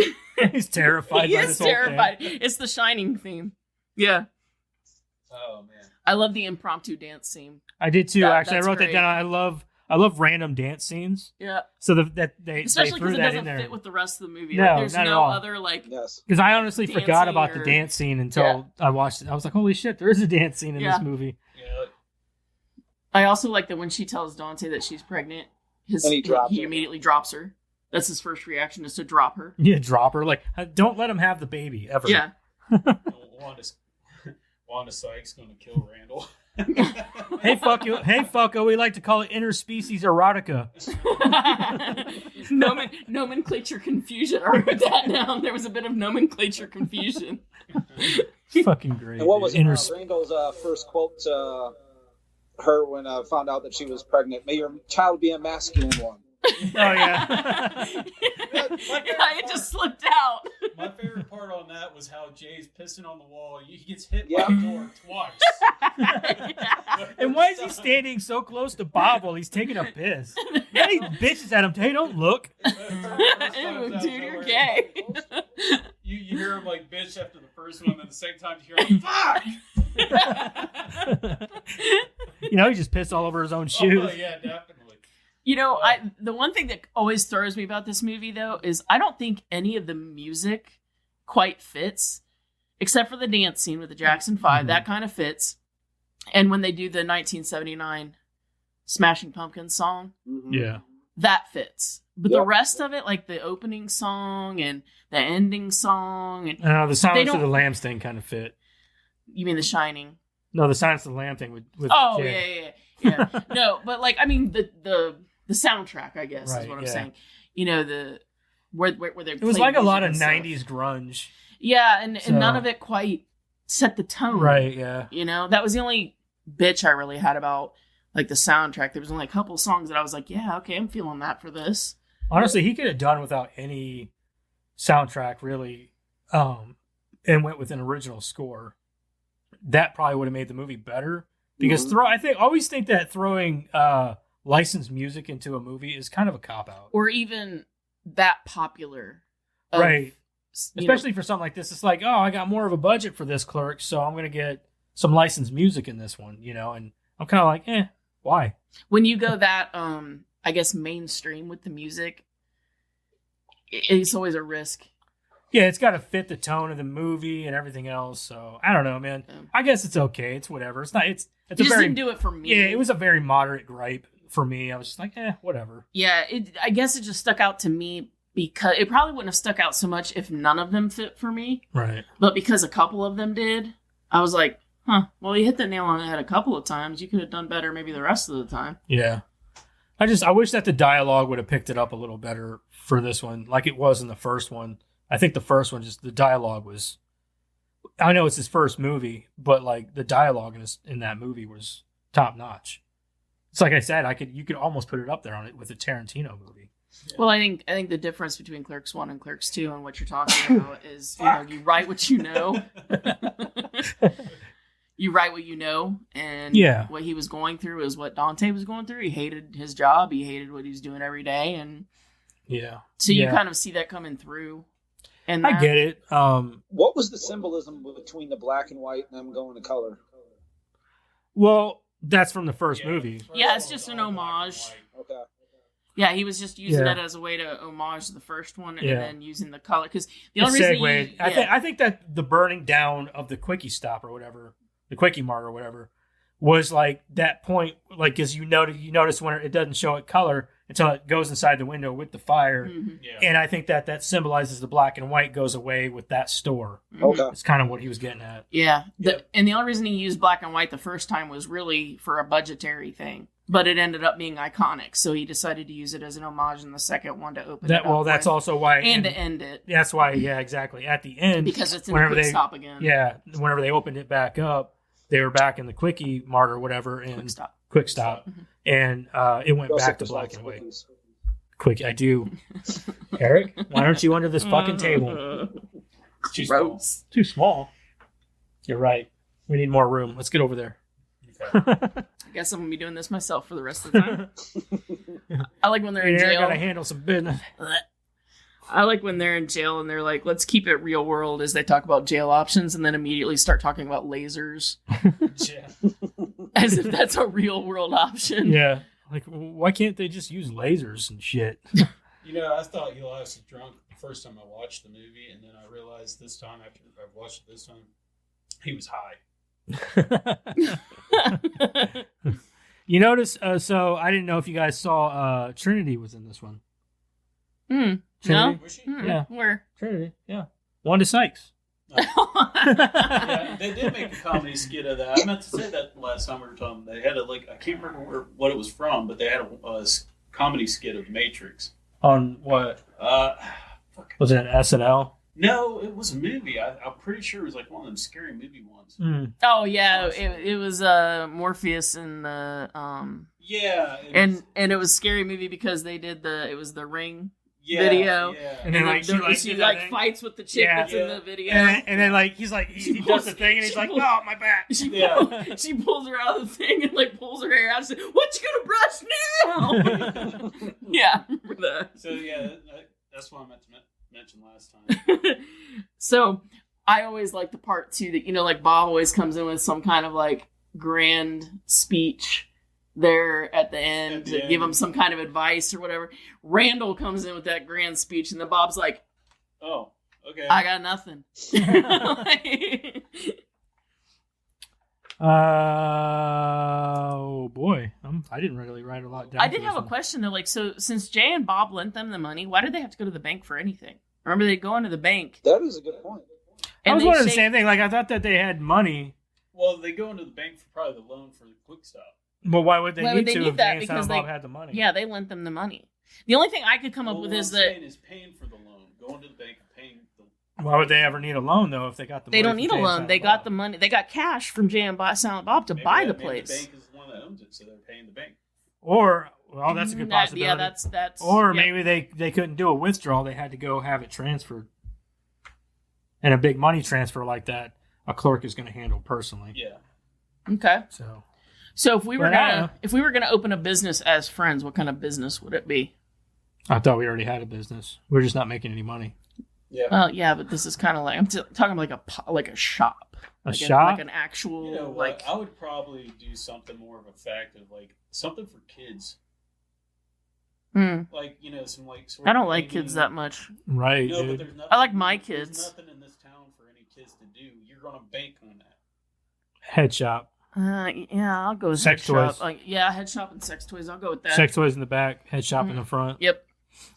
He's terrified. He by is this whole terrified. thing. It's The Shining theme. Yeah. oh man. I love the impromptu dance scene. I did too. Actually, I that's wrote great. that down. I love random dance scenes. Yeah. So that they Especially threw because it that doesn't in there. fit with the rest of the movie. No, Like, there's not at no all. other like. Yes. Because I honestly forgot Dancing about or- the dance scene until I watched it. I was like, holy shit, there is a dance scene in Yeah. this movie. Yeah. I also like that when she tells Dante that she's pregnant, And he drops he her. immediately drops her. That's his first reaction, is to drop her. Yeah, drop her. Like, don't let him have the baby ever. Yeah. Wanda Sykes gonna kill Randall. Hey, fuck you. Hey, fucko. We like to call it interspecies erotica. Nomenclature confusion. I wrote that down. There was a bit of nomenclature confusion. Fucking great. And what was dude. Randall's first quote to her when found out that she was pregnant? May your child be a masculine one. Oh, yeah. Yeah, it just slipped out. My favorite part on that was how Jay's pissing on the wall. He gets hit Yeah. by the door twice. And why is he standing so close to Bob while he's taking a piss? Then he bitches at him. Hey, don't look. Ew, dude, you're gay. You hear him like bitch after the first one, and then the second time you hear him fuck. You know, he just pissed all over his own shoes. Oh yeah, definitely. You know, the one thing that always throws me about this movie, though, is I don't think any of the music quite fits, except for the dance scene with the Jackson 5. Mhm. That kind of fits. And when they do the 1979 Smashing Pumpkins song, Yeah. that fits. But Yep. the rest of it, like the opening song and the ending song, and The Silence of don't- the Lambs thing kind of fit. you mean The Shining? No, the Silence of the Lamb thing with Oh, Jay. yeah. No, but like, I mean, the soundtrack, I guess, is Right, what I'm yeah. saying. You know, where they It was play like a lot music of and stuff. 90s grunge. Yeah, and So- none of it quite set the tone. Right, yeah. You know, that was the only bitch I really had about like the soundtrack. There was only a couple songs that I was like, yeah, okay, I'm feeling that for this. Honestly, he could have done without any soundtrack, really, and went with an original score. That probably would have made the movie better. Because Mhm. I always think that throwing licensed music into a movie is kind of a cop out. Or even that popular. of, Right. you know, Especially for something like this. It's like, oh, I got more of a budget for this Clerks, so I'm going to get some licensed music in this one, you know? And I'm kind of like, why? when you go that, I guess, mainstream with the music, it's always a risk. Yeah, it's got to fit the tone of the movie and everything else. So I don't know, man. Yeah. I guess it's okay. It's whatever. It's not. It's It a just very didn't do it for me. yeah. It was a very moderate gripe for me. I was just like, whatever. Yeah, I guess it just stuck out to me because it probably wouldn't have stuck out so much if none of them fit for me. Right. But because a couple of them did, I was like, well, you hit the nail on the head a couple of times. You could have done better maybe the rest of the time. Yeah. I wish that the dialogue would have picked it up a little better for this one, like it was in the first one. I think the first one, just the dialogue was. I know it's his first movie, but like the dialogue in that movie was top notch. It's like I said, you could almost put it up there on it with a Tarantino movie. Well, I think the difference between Clerks 1 and Clerks 2 and what you're talking about is, you write what you know. You write what you know, and Yeah. what he was going through is what Dante was going through. He hated his job. He hated what he was doing every day, and Yeah. so you Yeah. kind of see that coming through. And I get it. What was the symbolism between the black and white and them going to color? Well, that's from the first movie. Yeah, it's just an homage. Okay. Yeah, he was just using Yeah. it as a way to homage the first one, and Yeah. then using the color because the It only reason segued. I think that the burning down of the Quickie Stop or whatever, the Quickie Mart or whatever, was like that point. Like, because you notice when it doesn't show it color until it goes inside the window with the fire, Yeah. and I think that symbolizes the black and white goes away with that store. Okay. It's kind of what he was getting at. Yeah, Yeah. And the only reason he used black and white the first time was really for a budgetary thing, but it ended up being iconic, so he decided to use it as an homage in the second one to open it up. That's with, also why, and to end it that's why. Yeah, exactly. At the end, because it's in a whenever quick they- stop again. yeah, whenever they opened it back up, they were back in the Quickie Mart or whatever, and Quick stop. Quick Stop, and it went Joseph back to just black likes and white. cookies. Quick, I do. Eric, why aren't you under this fucking table? Too small. Gross. Too small. You're right. We need more room. Let's get over there. Okay. I guess I'm gonna be doing this myself for the rest of the time. I like when they're in I jail. gotta handle some business. I like when they're in jail and they're like, let's keep it real world as they talk about jail options and then immediately start talking about lasers. Yeah. As if that's a real world option. Yeah. Like, why can't they just use lasers and shit? You know, I thought Elias was drunk the first time I watched the movie, and then I realized this time, after I've watched it this time, he was high. You notice, so I didn't know if you guys saw Trinity was in this one. No? Was she? Yeah. Where? Trinity, yeah. Wanda Sykes. Yeah, they did make a comedy skit of that. I meant to say that last time we were talking. They had I can't remember what it was from, but they had a comedy skit of Matrix. On what? Was it an SNL? No, it was a movie. I'm pretty sure it was like one of them scary movie ones. Mm. Oh yeah, it was Morpheus and the Yeah, and it was a scary movie because they did it was the Ring yeah, video. Yeah. And then she fights with the chick that's in the video. And then like he's like he does the thing and he's like, oh, my back. She pulls her out of the thing and like pulls her hair out and says, what you gonna brush now? Yeah, remember that. So yeah, that's what I meant to mention last time. So I always like the part too that, like Bob always comes in with some kind of like grand speech there at the end to give him some kind of advice or whatever. Randall comes in with that grand speech and then Bob's like, oh, okay, I got nothing. Oh boy, I didn't really write a lot down. I did have a question though, like, so since Jay and Bob lent them the money, why did they have to go to the bank for anything? Remember, they go into the bank. That is a good point. I was wondering the same thing. Like, I thought that they had money. Well, they go into the bank for probably the loan for the quick stop. Well, why would they need to if that? Jay and Bob had the money? Yeah, they lent them the money. The only thing I could come up with is that is paying for the loan, going to the bank and paying the. Why would they ever need a loan though if they got the money? They don't need a loan. They got the money. They got cash from Jay and Silent Bob to buy the place. The bank is the one that owns it, so they're paying the bank. Or that's a good possibility. Yeah, that's. Or maybe they couldn't do a withdrawal. They had to go have it transferred. And a big money transfer like that, a clerk is going to handle personally. Yeah. Okay. So if we were gonna open a business as friends, what kind of business would it be? I thought we already had a business. We're just not making any money. Yeah. Well, yeah, but this is kind of like I'm talking like a shop. Shop, like an actual like. I would probably do something more of a fact of like something for kids. Like some like. Sort I don't of like kids that much. Right. No, dude. but there's nothing. I like my kids. There's nothing in this town for any kids to do. You're gonna bank on that. Head shop. Yeah, I'll go with sex toys. Shop. Head shop and sex toys. I'll go with that. Sex toys in the back, head shop in the front. Yep.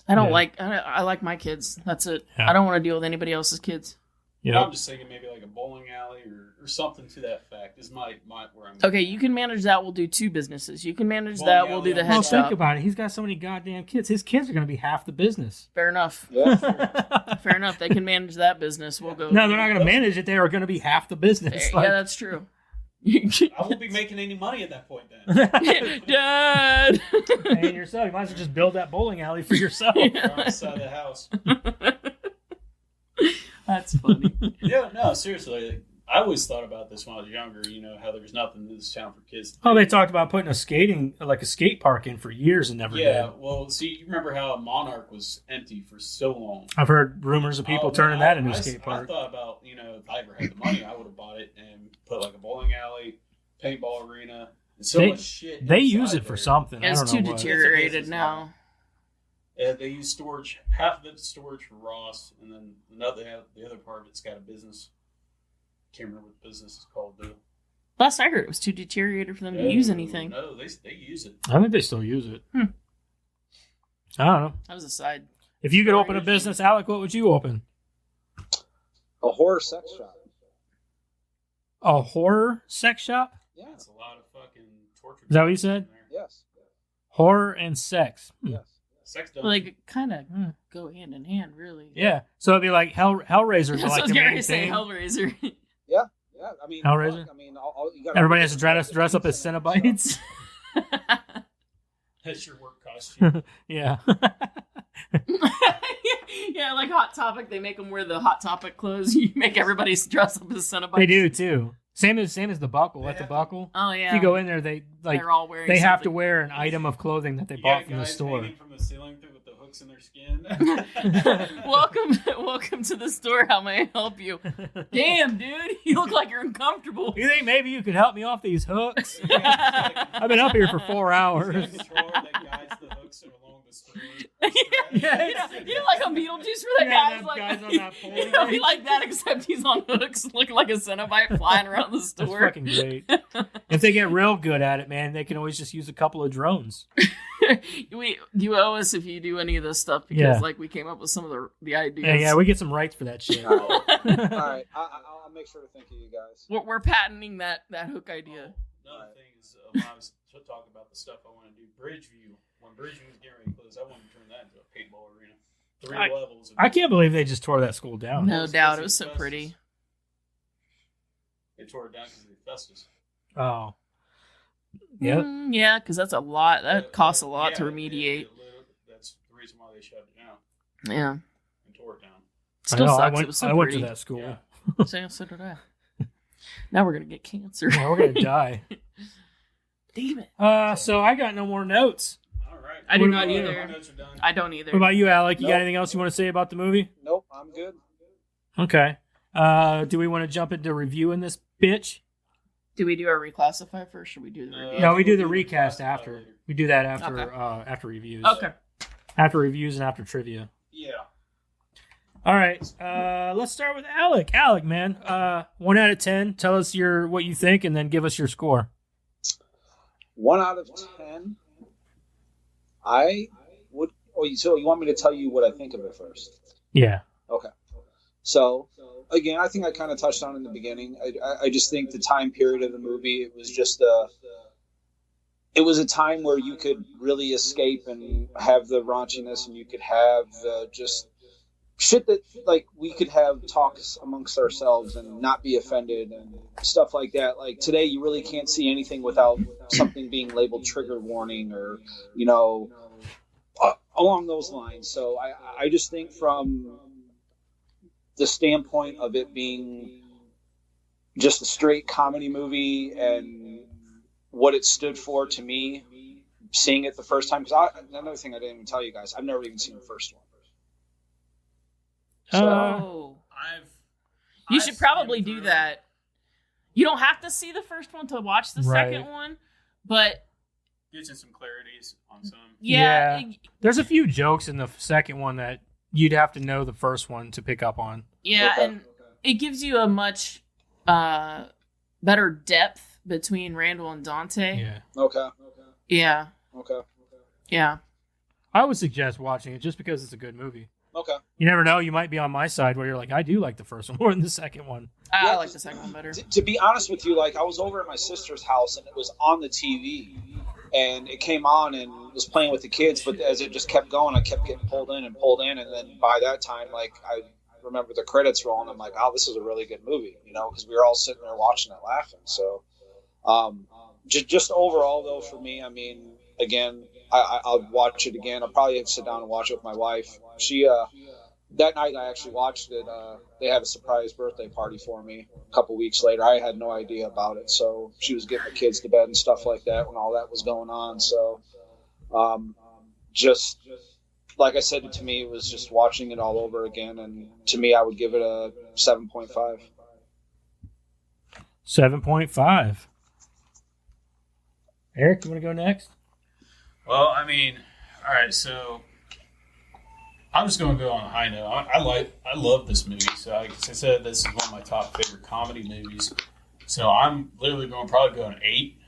I don't like. I like my kids. That's it. Yeah. I don't want to deal with anybody else's kids. Yep. I'm just thinking maybe like a bowling alley or something to that fact is my where I'm. Okay, you can manage that. We'll do two businesses. You can manage that. We'll do the head well, shop. think about it. He's got so many goddamn kids. His kids are going to be half the business. Fair enough. Yeah. Fair enough. They can manage that business. We'll go. No, they're not going to manage it. They are going to be half the business. Yeah, that's true. I won't be making any money at that point then. Dad! Paying yourself. You might as well just build that bowling alley for yourself. On the side of the house. That's funny. Yeah, no, seriously. Like, I always thought about this when I was younger, how there's nothing in this town for kids to do. Oh, they talked about putting a skate park in for years and never did. Yeah, well, see, you remember how Monarch was empty for so long. I've heard rumors of people turning that into a skate park. I thought about, if I ever had the money, I would have bought it and put like a bowling alley, paintball arena, and so much shit. They use it for something. It's too deteriorated now. They use storage, half of it's storage for Ross, and then the other part of it's got a business. Can't remember what the business is called though. Last I heard, it was too deteriorated for them to use anything. No, they use it. I think they still use it. I don't know. That was a side. If you could open a business, Alec, what would you open? A horror sex shop. A horror sex shop? Yeah. That's a lot of fucking torture. Is that what you said? Yes. Horror and sex. Yes. Sex Well, they kind of go hand in hand, really. Yeah. So it'd be like Hellraiser. That's Like what I was the going main to say, thing. Hellraiser. Yeah. Yeah. I mean, Hellraiser? You gotta Everybody has to dress up as Cenobites. That's your work costume. Yeah. Yeah, like Hot Topic, they make them wear the Hot Topic clothes. You make everybody dress up as Cenobites. They do too. Same as the buckle. At the buckle. Oh yeah. If you go in there, they're all wearing. They have to wear an item of clothing that they bought from the guys store. hanging from the ceiling through with the hooks in their skin. Welcome to the store. How may I help you? Damn, dude, you look like you're uncomfortable. You think maybe you could help me off these hooks? I've been up here for 4 hours. There's a controller that guides the hooks along the store. You know, like on Beetlejuice where that guy's on that pole. It'll be like that, except he's on hooks, looking like a Cenobite flying around the That's store. fucking great. If they get real good at it, man, they can always just use a couple of drones. You owe us if you do any of this stuff because like we came up with some of the ideas. Yeah, we get some rights for that shit. All right. I'll make sure to think of you guys. We're patenting that hook idea. Another thing is when I was talking about the stuff I want to do, Bridgeview. When Bridgeview was getting ready to close, I wanted to turn that into a paintball arena. 3 levels. I can't believe they just tore that school down. No doubt, it was so pretty. They tore it down because of the asbestos. Oh. Yep. Yeah, because that's a lot. That costs a lot to remediate. That's the reason why they shut it down. Yeah. And tore it down. Still sucks. It was so I went pretty. to that school. Yeah. So did I. Now we're gonna get cancer. Yeah, we're gonna die. Damn it. So I got no more notes. All right. I do What not about you? either. My notes are done. I don't either. What about you, Alec? You got Nope. anything else you want to say about the movie? Nope, I'm good. Okay. Do we want to jump into reviewing this bitch? Do we do our reclassify first, or we do the review? No, we do the recast after. We do that after Okay. after reviews. Okay. After reviews and after trivia. Yeah. All right. Let's start with Alec. Alec, man. 1 out of 10. Tell us what you think, and then give us your score. 1 out of 10. I would. Oh, so you want me to tell you what I think of it first? Yeah. Okay. So, again, I think I kind of touched on in the beginning. I just think the time period of the movie, it was just it was a time where you could really escape and have the raunchiness, and you could have just shit that, like, we could have talks amongst ourselves and not be offended and stuff like that. Like, today you really can't see anything without something being labeled trigger warning or, along those lines. So I just think from the standpoint of it being just a straight comedy movie and what it stood for to me, seeing it the first time, because another thing I didn't even tell you guys, I've never even seen the first one. You should probably do that. You don't have to see the first one to watch the Right. second one, but Gives you some clarities on some. yeah. There's a few jokes in the second one that you'd have to know the first one to pick up on. Yeah, Okay. and it gives you a much better depth between Randall and Dante. Yeah. Okay. Yeah. Okay. Yeah. I would suggest watching it just because it's a good movie. Okay. You never know. You might be on my side where you're like, I do like the first one more than the second one. I Yeah, like the second one better. To be honest with you, like, I was over at my sister's house and it was on the TV and it came on and was playing with the kids, but as it just kept going, I kept getting pulled in, and then by that time, like, I remember the credits rolling. I'm like, oh, this is a really good movie, because we were all sitting there watching it laughing. So just overall though, for me, I mean, again, I'll watch it again. I'll probably sit down and watch it with my wife. She that night I actually watched it. They had a surprise birthday party for me a couple weeks later. I had no idea about it, so she was getting the kids to bed and stuff like that when all that was going on. So just like I said, to me, it was just watching it all over again, and to me, I would give it a 7.5. 7.5. Eric, you want to go next? Well, I mean, all right, so I'm just going to go on a high note. I love this movie. So, like I said, this is one of my top favorite comedy movies. So I'm literally probably go an 8.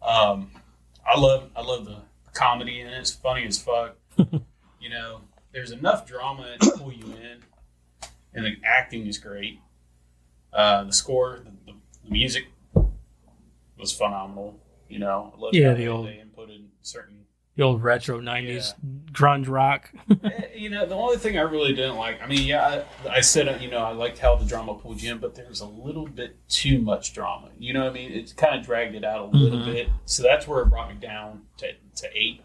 I love the comedy in it. It's funny as fuck. There's enough drama to pull you in, and the acting is great. The score, the music was phenomenal. I love how they inputted certain. The old retro 90s grunge rock. The only thing I really didn't like, I mean, I said, I liked how the drama pulled you in, but there was a little bit too much drama. You know what I mean? It kind of dragged it out a little bit. So that's where it brought me down to 8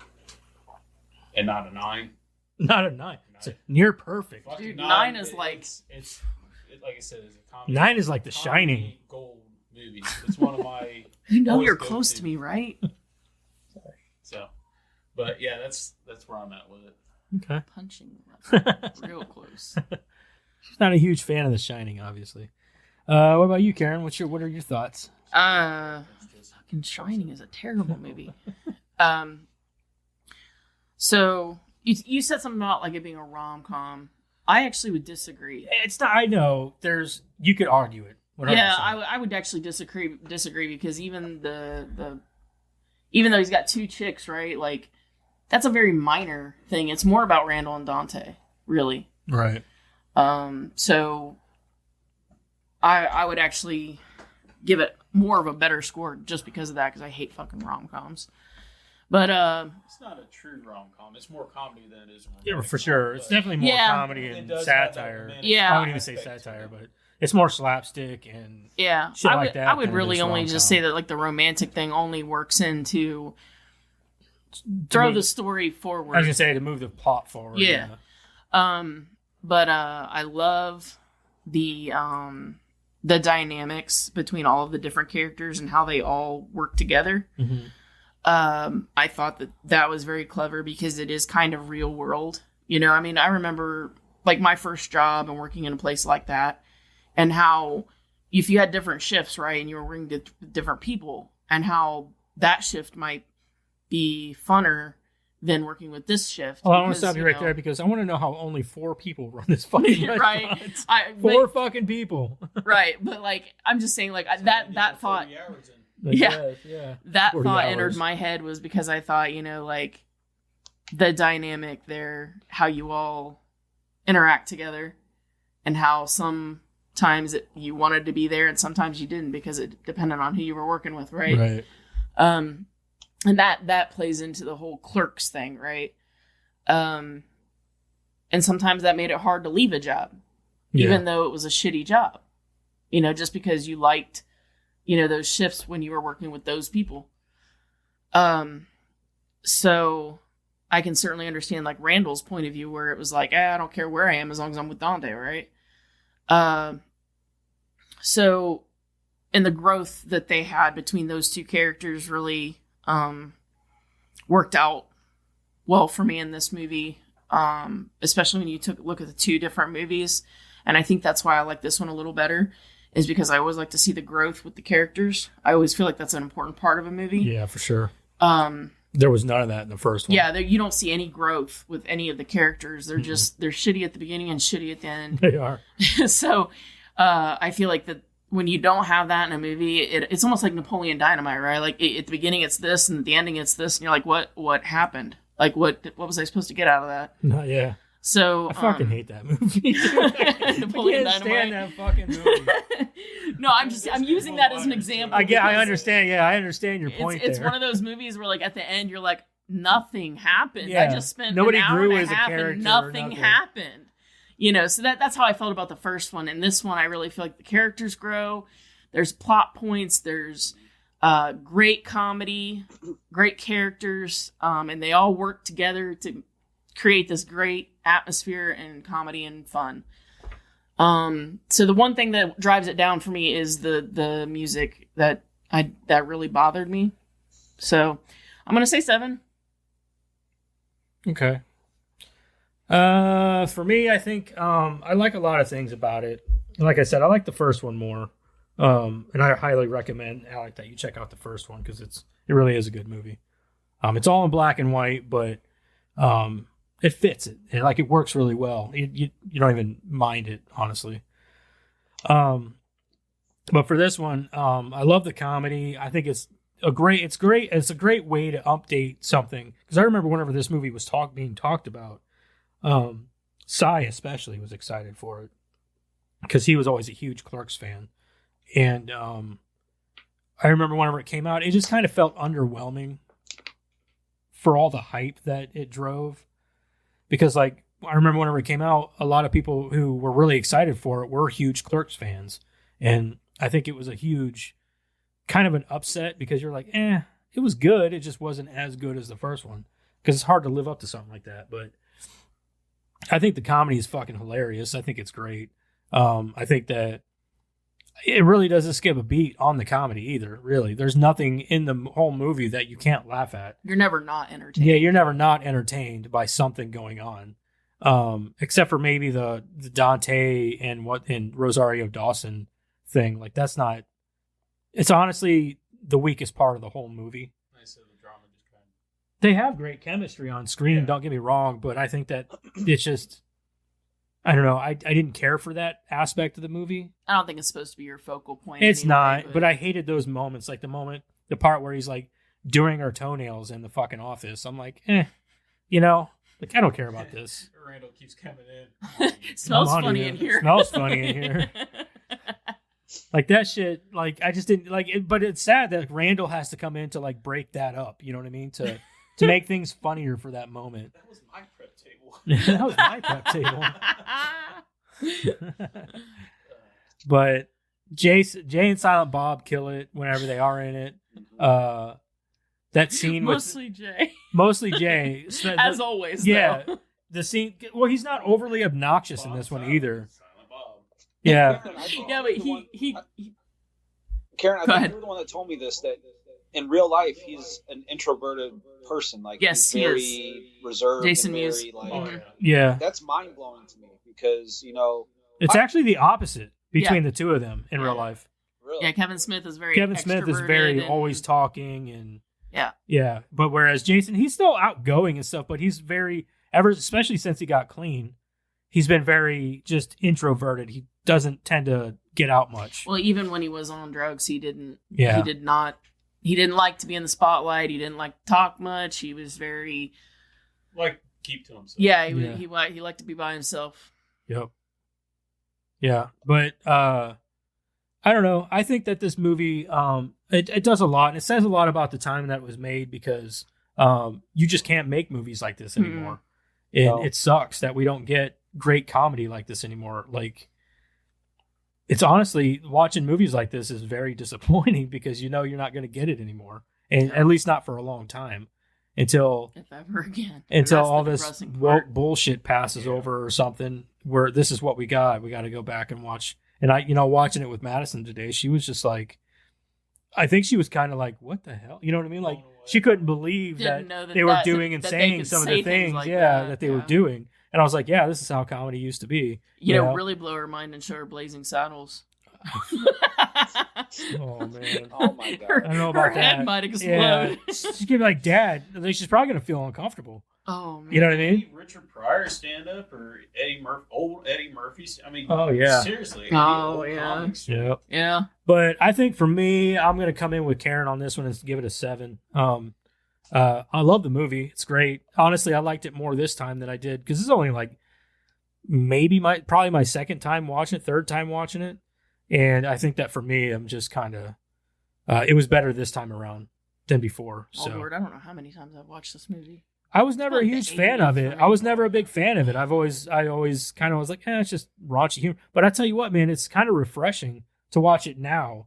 and not a 9. Not a 9. It's near perfect. Dude, 9 is like... It's like I said, it's a comedy. 9 is like The Shining. Gold movies. It's one of my. You're close to me, right? Sorry. So, but yeah, that's where I'm at with it. Okay. Punching real close. She's not a huge fan of The Shining, obviously. What about you, Karen? What are your thoughts? Fucking Shining is a terrible movie. So you said something about like it being a rom-com. I actually would disagree. It's not. I know. You could argue it. 100%. Yeah, I would actually disagree because even even though he's got two chicks, right? Like that's a very minor thing. It's more about Randall and Dante, really. Right. So I would actually give it more of a better score just because of that, because I hate fucking rom-coms. But it's not a true rom-com. It's more comedy than it is romantic. Yeah, for sure. It's definitely more comedy and satire. Yeah, I wouldn't even say satire, but it's more slapstick and shit like that. I would really only just say that like the romantic thing only works in to throw the story forward. I was gonna say to move the plot forward. Yeah. But I love the dynamics between all of the different characters and how they all work together. Mm-hmm. I thought that was very clever because it is kind of real world. You know, I mean, I remember like my first job and working in a place like that, and how if you had different shifts, right, and you were working with different people, and how that shift might be funner than working with this shift. Well, I want to stop you right there because I want to know how only 4 people run this fucking right. Four fucking people. Right, but like I'm just saying, like that thought. That thought entered my head was because I thought, you know, like the dynamic there, how you all interact together, and how sometimes you wanted to be there and sometimes you didn't because it depended on who you were working with, right? Right. And that plays into the whole Clerks thing, right? And sometimes that made it hard to leave a job, even though it was a shitty job, you know, just because you liked, you know, those shifts when you were working with those people. So I can certainly understand like Randall's point of view where it was like, I don't care where I am as long as I'm with Dante, right? So, and the growth that they had between those two characters really worked out well for me in this movie, especially when you took a look at the 2 different movies. And I think that's why I like this one a little better, is because I always like to see the growth with the characters. I always feel like that's an important part of a movie. Yeah, for sure. There was none of that in the first one. Yeah, you don't see any growth with any of the characters. They're just, they're shitty at the beginning and shitty at the end. They are. So I feel like that when you don't have that in a movie, it's almost like Napoleon Dynamite, right? Like at the beginning it's this, and at the ending it's this, and you're like, what happened? Like what was I supposed to get out of that? No, yeah. So I fucking hate that movie. Napoleon I can't stand that fucking movie. No, I'm using that as an example. I understand. Yeah, I understand your point. It's one of those movies where like at the end you're like, nothing happened. Yeah. I just spent Nobody an hour grew and as a a half character. and nothing happened. You know, so that's how I felt about the first one. And this one, I really feel like the characters grow. There's plot points. There's great comedy, great characters, and they all work together to create this great atmosphere and comedy and fun. So the one thing that drives it down for me is the music that really bothered me. So I'm gonna say 7. Okay. For me, I think I like a lot of things about it. Like I said, I like the first one more. And I highly recommend, Alec, that you check out the first one because it really is a good movie. It's all in black and white, but it fits it. And like it works really well. You don't even mind it, honestly. But for this one, I love the comedy. I think it's a great way to update something. Because I remember whenever this movie was being talked about, Cy especially was excited for it because he was always a huge Clerks fan. And I remember whenever it came out, it just kind of felt underwhelming for all the hype that it drove. Because like I remember whenever it came out, a lot of people who were really excited for it were huge Clerks fans. And I think it was a huge kind of an upset because you're like, it was good. It just wasn't as good as the first one. Because it's hard to live up to something like that. But I think the comedy is fucking hilarious. I think it's great. I think that it really doesn't skip a beat on the comedy either. Really, there's nothing in the whole movie that you can't laugh at. You're never not entertained. Yeah, you're never not entertained by something going on, except for maybe the Dante and Rosario Dawson thing. Like that's not. It's honestly the weakest part of the whole movie. Nice, so the drama just kind of... They have great chemistry on screen. Yeah. Don't get me wrong, but I think that it's just. I don't know. I didn't care for that aspect of the movie. I don't think it's supposed to be your focal point. It's anyway, not, but I hated those moments. Like the part where he's like doing our toenails in the fucking office. I'm like, you know, like I don't care about this. Randall keeps coming in. Smells funny in here. Smells funny in here. Like that shit. Like I just didn't like it. But it's sad that Randall has to come in to like break that up. You know what I mean? To make things funnier for that moment. That was my prep table. That was my prep table. But Jay and Silent Bob kill it whenever they are in it. That scene mostly Jay, as always. Yeah, though. the scene. Well, he's not overly obnoxious in this one either. Silent Bob. Yeah, Yeah, but he Karen, I Go think ahead. you're the one that told me this, that in real life he's an introverted person. Like Yes, he's he very reserved. Jason and very, Mewes. like, Oh, yeah. yeah. that's mind blowing to me because It's actually the opposite between Yeah. the two of them in real life. really, Yeah, Kevin Smith is very Kevin Smith is very extroverted always talking and Yeah. But whereas Jason, he's still outgoing and stuff, but he's very especially since he got clean, he's been very just introverted. He doesn't tend to get out much. Well, even when he was on drugs, he didn't. Yeah. He did not. He didn't like to be in the spotlight. He didn't like to talk much. He was very. Like, keep to himself. Yeah, Yeah. He liked to be by himself. Yep. Yeah, but I don't know. I think that this movie it does a lot, and it says a lot about the time that it was made because you just can't make movies like this anymore. And No. it sucks that we don't get great comedy like this anymore. Like it's honestly watching movies like this is very disappointing because you know you're not going to get it anymore. And at least not for a long time until If ever again. until That's the all this depressing woke part. bullshit passes over or something where this is what we got to go back and watch. And I watching it with Madison today, she was just like, I think she was kind of like, what the hell, you know what I mean? Like she couldn't believe Didn't know that they were that doing and that they saying could some of say the things like that they were yeah. doing. And I was like, yeah, this is how comedy used to be. You know? know, really blow her mind and show her Blazing Saddles. Oh man. oh my god, I don't know Her about that. head might explode. Yeah. She's gonna be like, Dad, she's probably gonna feel uncomfortable. Oh man. You know what I mean? Maybe Richard Pryor stand up or old Eddie Murphy. I mean, Oh, yeah. seriously. Oh, old yeah. comics. Yeah. Yeah. But I think for me, I'm going to come in with Karen on this one and give it a 7. I love the movie. It's great. Honestly, I liked it more this time than I did because this is only like probably my second time watching it, third time watching it. And I think that for me, I'm just kind of, it was better this time around than before. Oh So Lord, I don't know how many times I've watched this movie. I was never a Like huge the fan of it. 80s, I was never a big fan of it. I always kind of was like, it's just raunchy humor. But I tell you what, man, it's kind of refreshing to watch it now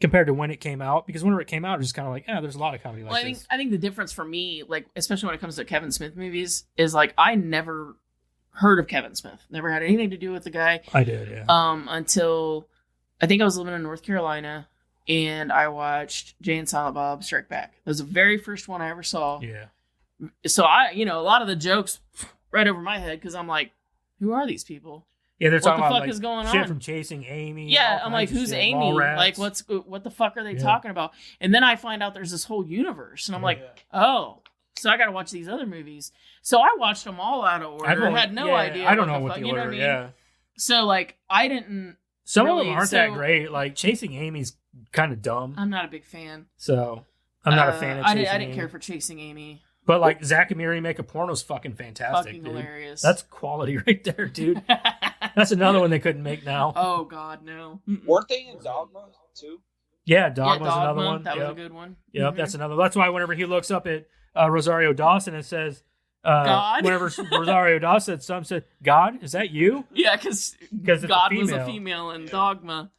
compared to when it came out. Because whenever it came out, it was just kind of like, there's a lot of comedy like Well, this. I think the difference for me, like especially when it comes to Kevin Smith movies, is like I never heard of Kevin Smith. Never had anything to do with the guy. I did, yeah. Until I think I was living in North Carolina and I watched Jay and Silent Bob Strike Back. That was the very first one I ever saw. Yeah. So a lot of the jokes right over my head because I'm like, who are these people? Yeah, they're What talking the about fuck like, is going shit on? from Chasing Amy. Yeah, all I'm like, kinds of who's shit, Amy? Mallrats. Like, what the fuck are they Yeah. talking about? And then I find out there's this whole universe, and I'm like, oh, so I got to watch these other movies. So I watched them all out of order. I've only- had no yeah, idea. I don't know what fuck, the you know order. what I mean? Yeah. So like, I didn't. Some of really, them aren't that so- great. Like Chasing Amy's kind of dumb. I'm not a big fan. So I'm not a fan of I Chasing didn't Amy. care for Chasing Amy. But like Zach and Miri Make a Porno's fucking fantastic, Fucking dude. hilarious. That's quality right there, dude. That's another one they couldn't make now. Oh God, no. Mm-mm. weren't they in Dogma too? Yeah, Yeah, Dogma's another Dogma, one. That was Yep. a good one. Yep, Mhm. that's another. That's why whenever he looks up at Rosario Dawson and says, God? whenever Rosario Dawson said, God, is that you? Yeah, because 'Cause it's God a was a female. female in Dogma.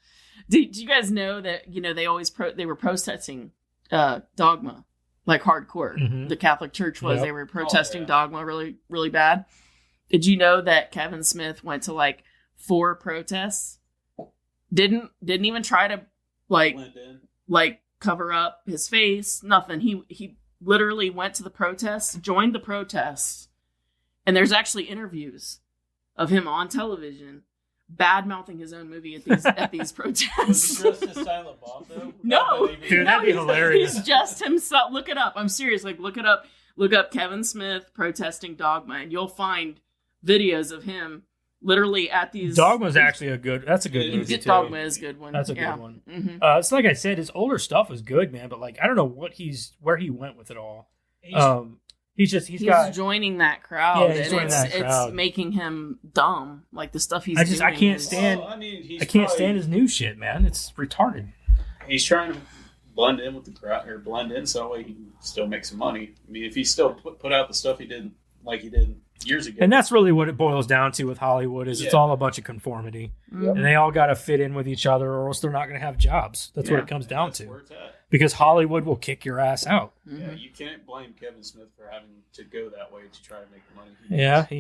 Do you guys know that they always they were protesting Dogma like hardcore? Mhm. The Catholic Church was. Yep. They were protesting yeah. Dogma really really bad. Did you know that Kevin Smith went to like 4 protests Didn't even try to cover up his face. Nothing. He literally went to the protests, joined the protests, and there's actually interviews of him on television bad mouthing his own movie at these protests. Was he dressed as Silent Bob though? No, dude, that'd be hilarious. He's just himself. Look it up. I'm serious. Like, look it up. Look up Kevin Smith protesting Dogma, and you'll find videos of him literally at these. Dogma's actually that's a good movie too. Dogma is a good one. That's a good one. Mm-hmm. It's like I said, his older stuff is good, man. But like, I don't know where he went with it all. He's joining that crowd. Yeah, he's joining that crowd. It's making him dumb. Like the stuff he's doing. I can't stand his new shit, man. It's retarded. He's trying to blend in with the crowd, or blend in so that way he can still make some money. I mean, if he still put out the stuff he did years ago. And that's really what it boils down to with Hollywood is it's all a bunch of conformity. Yep. And they all got to fit in with each other or else they're not going to have jobs. That's what it comes down to. Because Hollywood will kick your ass out. Yeah, you can't blame Kevin Smith for having to go that way to try to make the money.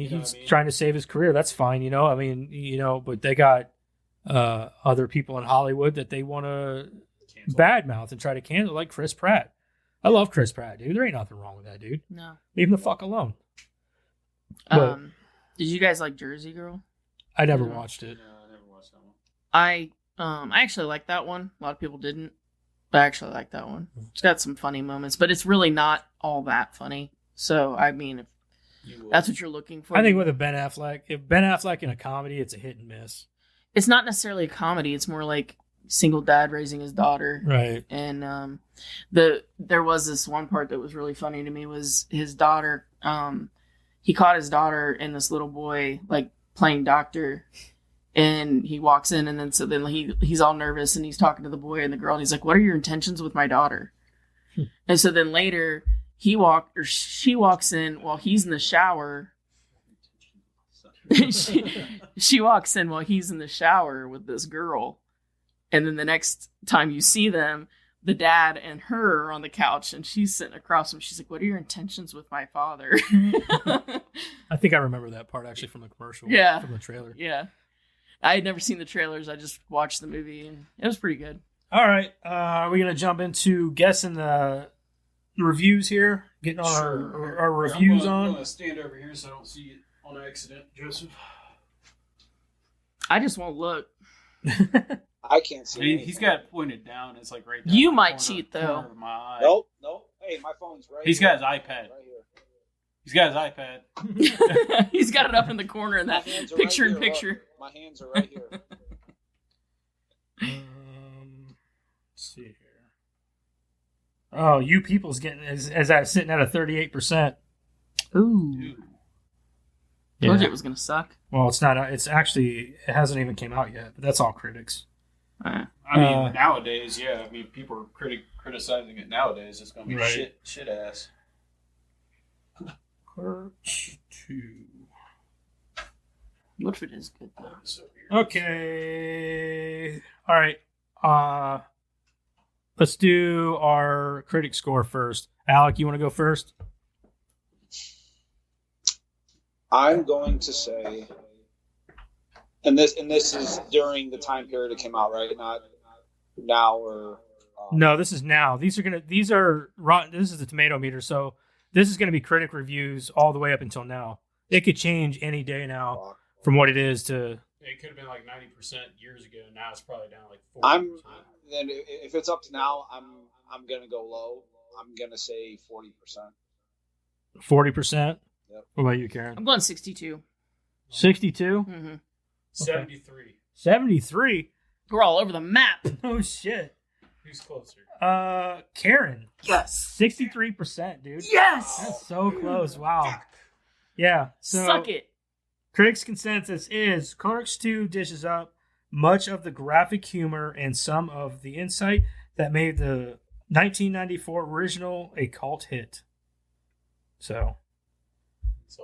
He's trying to save his career. That's fine, I mean, but they got other people in Hollywood that they want to badmouth and try to cancel, like Chris Pratt. I love Chris Pratt, dude. There ain't nothing wrong with that, dude. No. Leave him the fuck alone. Did you guys like Jersey Girl? I never watched it. No, I never watched that one. I actually like that one. A lot of people didn't, but I actually like that one. It's got some funny moments, but it's really not all that funny. So I mean, if that's what you're looking for, I think with Ben Affleck in a comedy, it's a hit and miss. It's not necessarily a comedy. It's more like single dad raising his daughter, right? And there was this one part that was really funny to me was his daughter. He caught his daughter and this little boy like playing doctor, and he walks in, and then he's all nervous and he's talking to the boy and the girl, and he's like, "What are your intentions with my daughter?" And so then later she walks in while he's in the shower. she walks in while he's in the shower with this girl, and then the next time you see them, the dad and her are on the couch, and she's sitting across from him. She's like, "What are your intentions with my father?" I think I remember that part actually from the commercial. Yeah. From the trailer. Yeah. I had never seen the trailers. I just watched the movie, and it was pretty good. All right. Are we going to jump into guessing the reviews here? Getting on our reviews on? I'm going to stand over here so I don't see it on accident, Joseph. I just won't look. I can't see. He's got it pointed down. It's like right there. You might cheat, though. Nope. Hey, my phone's right He's here. got his iPad. Right here. He's got his iPad. He's got it up in the corner in that picture-in-picture. Look, my hands are right here. Let's see here. Oh, You People's getting as I was sitting at a 38%. Ooh. Yeah. Told you it was going to suck. Well, it's not. It's actually, it hasn't even came out yet, but that's all critics. I mean, nowadays, yeah. I mean, people are criticizing it nowadays. It's going to be shit ass. Clerks 2. What if it is good, though? Okay. All right. Let's do our critic score first. Alec, you want to go first? I'm going to say, and this is during the time period it came out, right? Not now or. No, this is now. This is the tomato meter, so this is going to be critic reviews all the way up until now. It could change any day now from what it is to. It could have been like 90% years ago. Now it's probably down like 40%. Then if it's up to now, I'm gonna go low. I'm gonna say 40%. 40%. Yep. What about you, Karen? I'm going 62. 62? Mm-hmm. 73. 73? We're all over the map. Oh, shit. Who's closer? Karen. Yes. 63%, dude. Yes. That's so close. Wow. Yeah. So suck it. Critics' consensus is Clerks 2 dishes up much of the graphic humor and some of the insight that made the 1994 original a cult hit. So,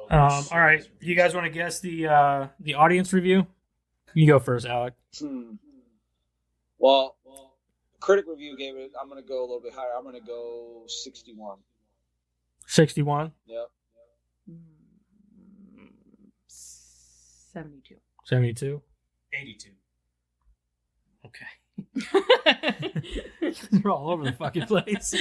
all right. You guys want to guess the audience review? You go first, Alec. Well, critic review gave it. I'm going to go a little bit higher. I'm going to go 61. 61? Yep. 72. 72? 82. They're all over the fucking place.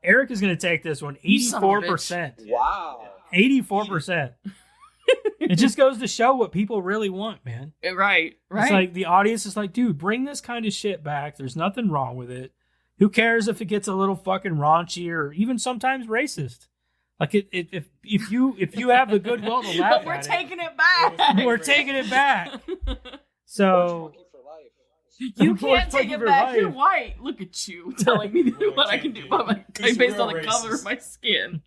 Eric is going to take this one. 84%. Wow. 84%. It just goes to show what people really want, man. Right. It's like the audience is like, dude, bring this kind of shit back. There's nothing wrong with it. Who cares if it gets a little fucking raunchy or even sometimes racist? Like if you have the goodwill to laugh but we're at taking it back. We're taking it back. So you can't take it back. You're white. Look at you telling me what I can do based on the color of my skin.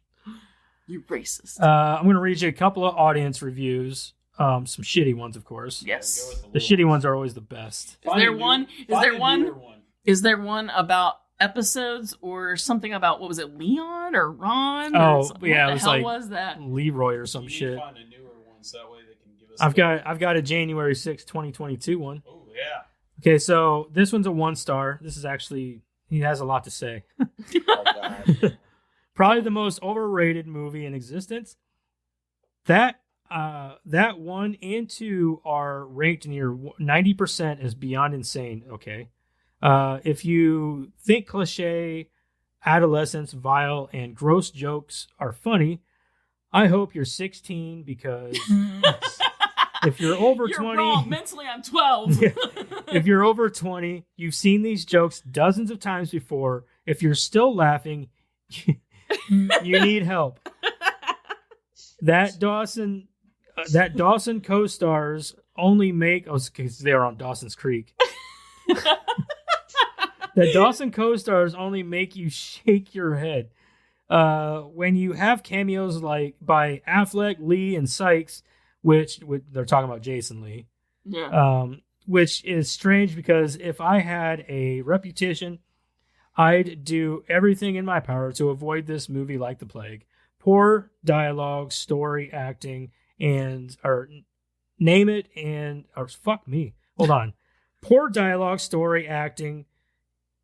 You racist. I'm going to read you a couple of audience reviews. Some shitty ones, of course. Yes. The shitty ones are always the best. Is there one about episodes or something about, what was it, Leon or Ron? Oh, yeah. What It the hell like was that? Leroy or some shit. Find a newer one so that way they can give us I've got a January 6, 2022 one. Oh, yeah. Okay, so this one's a 1-star. This is actually, he has a lot to say. Oh, God. Probably the most overrated movie in existence. That 1 and 2 are ranked near 90% as beyond insane. Okay. If you think cliche, adolescence, vile, and gross jokes are funny, I hope you're 16 because if you're over 20, wrong. Mentally, I'm 12. If you're over 20, you've seen these jokes dozens of times before. If you're still laughing, you need help. That Dawson co-stars only make because they're on Dawson's Creek. That Dawson co-stars only make you shake your head. When you have cameos like by Affleck, Lee, and Sykes, which they're talking about Jason Lee. Yeah. Which is strange because if I had a reputation, I'd do everything in my power to avoid this movie like the plague. Poor dialogue, story, acting, or fuck me. Hold on. Poor dialogue, story, acting,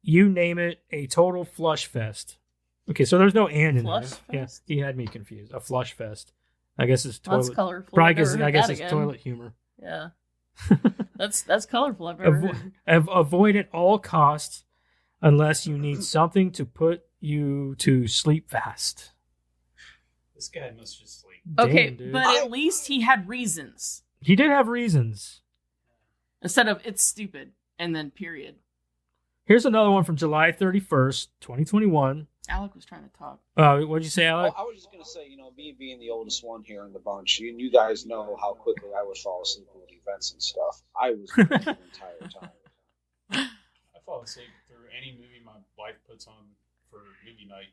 you name it, a total flush fest. Okay, so there's no and in Flush there. fest? Yeah, he had me confused. A flush fest. I guess it's toilet. That's colorful. Probably I guess it's toilet humor. Yeah. That's colorful. I've never heard. Avoid at all costs unless you need something to put you to sleep fast. This guy must just sleep. Okay, Damn, dude. but at least he had reasons. He did have reasons. Instead of it's stupid and then period. Here's another one from July 31st, 2021. Alec was trying to talk. What'd you say, Alec? I was just going to say, me being the oldest one here in the bunch, you guys know how quickly I would fall asleep with events and stuff. I was the entire time. I fall asleep through any movie my wife puts on for movie night.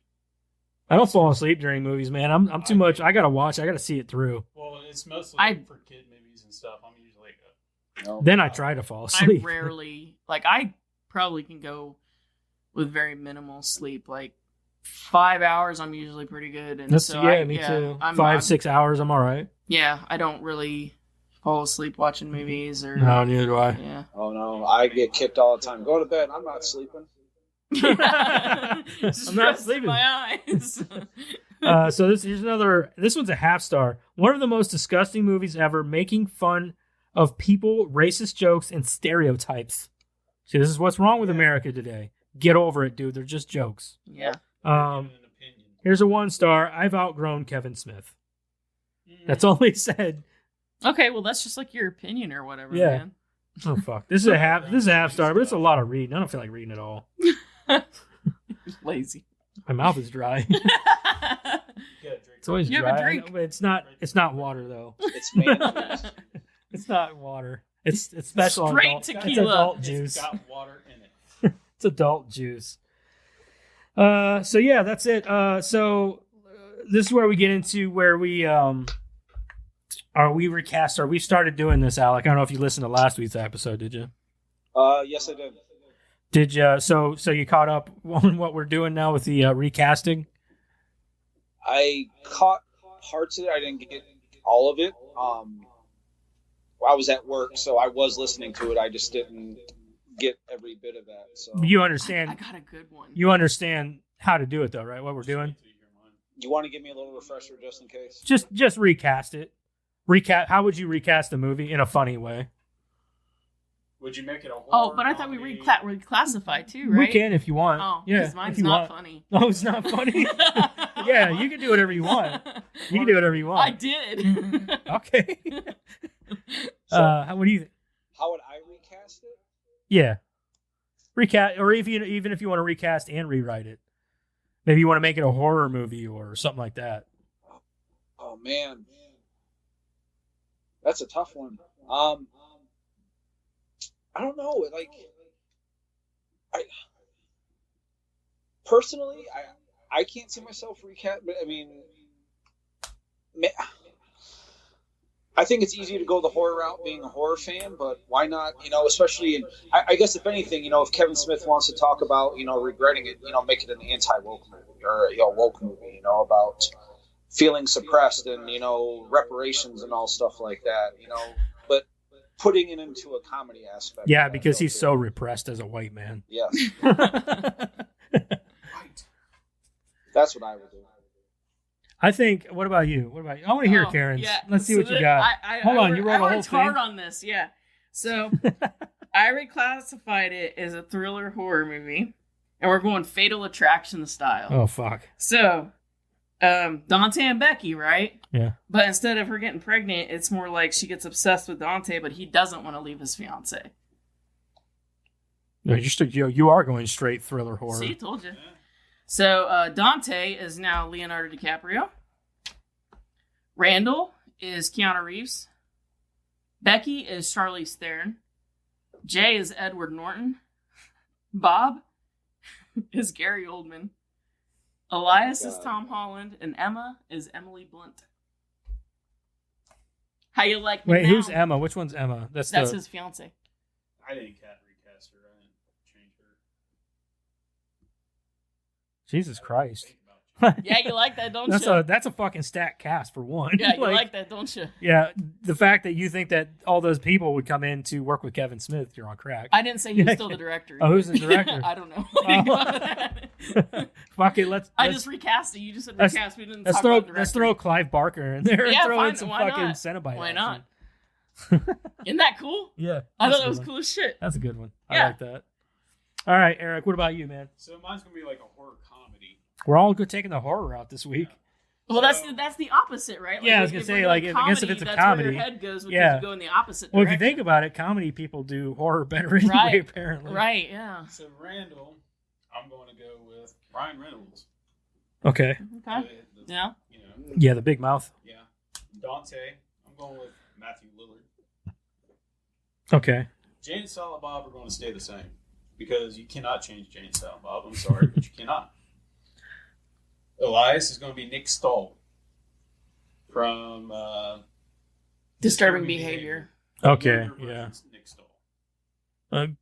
I don't fall asleep during movies, man. I'm too much. I gotta watch. I gotta see it through. Well, it's mostly for kid movies and stuff. I'm usually Then I try to fall asleep. I rarely, I probably can go with very minimal sleep. 5 hours, I'm usually pretty good. And me too. 5-6 hours, I'm all right. Yeah, I don't really fall asleep watching movies or. No, neither do I. Yeah. Oh no, I get kicked all the time. Go to bed. I'm not sleeping. I'm not sleeping. My eyes. So here's another. This one's a 0.5 star. One of the most disgusting movies ever, making fun of people, racist jokes, and stereotypes. See, this is what's wrong with America today. Get over it, dude. They're just jokes. Yeah. Here's a 1 star. I've outgrown Kevin Smith. That's all he said. Okay, well that's just your opinion or whatever, Yeah. man. Oh fuck. This is a half star, but it's a lot of reading. I don't feel like reading at all. Lazy. My mouth is dry. It's always You dry. have a I drink. know, but it's not water though. It's man. It's not water. It's special Straight adult. tequila. It's adult juice. It's got water in it. It's adult juice. So yeah, that's it. So this is where we get into where we recast. We started doing this, Alec. I don't know if you listened to last week's episode. Did you? Yes, I did. Did you? So you caught up on what we're doing now with the recasting? I caught parts of it. I didn't get all of it. I was at work, so I was listening to it. I just didn't get every bit of that. So You understand? I got a good one. You understand how to do it, though, right? What we're doing? you want to give me a little refresher just in case? Just recast it. How would you recast a movie in a funny way? Would you make it a horror? Oh, but I thought we reclassified too, right? We can if you want. Oh, yeah, because mine's not funny. No, it's not funny. Yeah, you can do whatever you want. You can do whatever you want. I did. Okay. What do you think? How would I recast it? Yeah. Recast, or even if you want to recast and rewrite it. Maybe you want to make it a horror movie or something like that. Oh man, that's a tough one. I don't know. Like, I personally, I can't see myself recast. But I mean, I think it's easy to go the horror route, being a horror fan. But why not? Especially I guess if anything, if Kevin Smith wants to talk about, regretting it, make it an anti-woke movie or woke movie, about feeling suppressed and reparations and all stuff like that, but putting it into a comedy aspect. Yeah, because he's so repressed as a white man. Yes. That's what I would do. I think. What about you? I want to hear Karen's. Yeah. Let's see what you got. Hold on, you wrote a whole worked thing. hard on this, yeah. So I reclassified it as a thriller horror movie, and we're going Fatal Attraction style. Oh fuck. So, Dante and Becky, right? Yeah. But instead of her getting pregnant, it's more like she gets obsessed with Dante, but he doesn't want to leave his fiance. No, you are going straight thriller horror. See, told you. So Dante is now Leonardo DiCaprio. Randall is Keanu Reeves. Becky is Charlize Theron. Jay is Edward Norton. Bob is Gary Oldman. Elias is Tom Holland. And Emma is Emily Blunt. How you like me Wait, now? who's Emma? Which one's Emma? That's his fiance. I didn't recast her. I didn't change her. Jesus Christ. Yeah, you like that, don't you? That's a fucking stacked cast for one. Yeah, you like that, don't you? Yeah, the fact that you think that all those people would come in to work with Kevin Smith, you're on crack. I didn't say he was still the director. Oh, who's the director? I don't know. Fuck it, I just recast it. You just said recast. We didn't talk about director. Let's throw Clive Barker in there. Yeah, throw in some why fucking not? Cenobite. Why action. not? Isn't that cool? Yeah. I thought that was cool as shit. That's a good one. Yeah. I like that. All right, Eric, what about you, man? So mine's going to be like a horror comedy. We're all good taking the horror out this week. Well, that's the opposite, right? Yeah, I was gonna say, like, I guess if it's a that's comedy, where your head goes because yeah. you go in the opposite Well, direction. if you think about it, comedy people do horror better anyway, Right. apparently. Right, yeah. So Randall, I'm going to go with Ryan Reynolds. Okay. Okay. Yeah. Yeah, the big mouth. Yeah. Dante, I'm going with Matthew Lillard. Okay. Jane and Silent Bob are going to stay the same because you cannot change Jane and Silent Bob. I'm sorry, but you cannot. Elias is going to be Nick Stahl from Disturbing Behavior. Okay, yeah. Nick Stahl.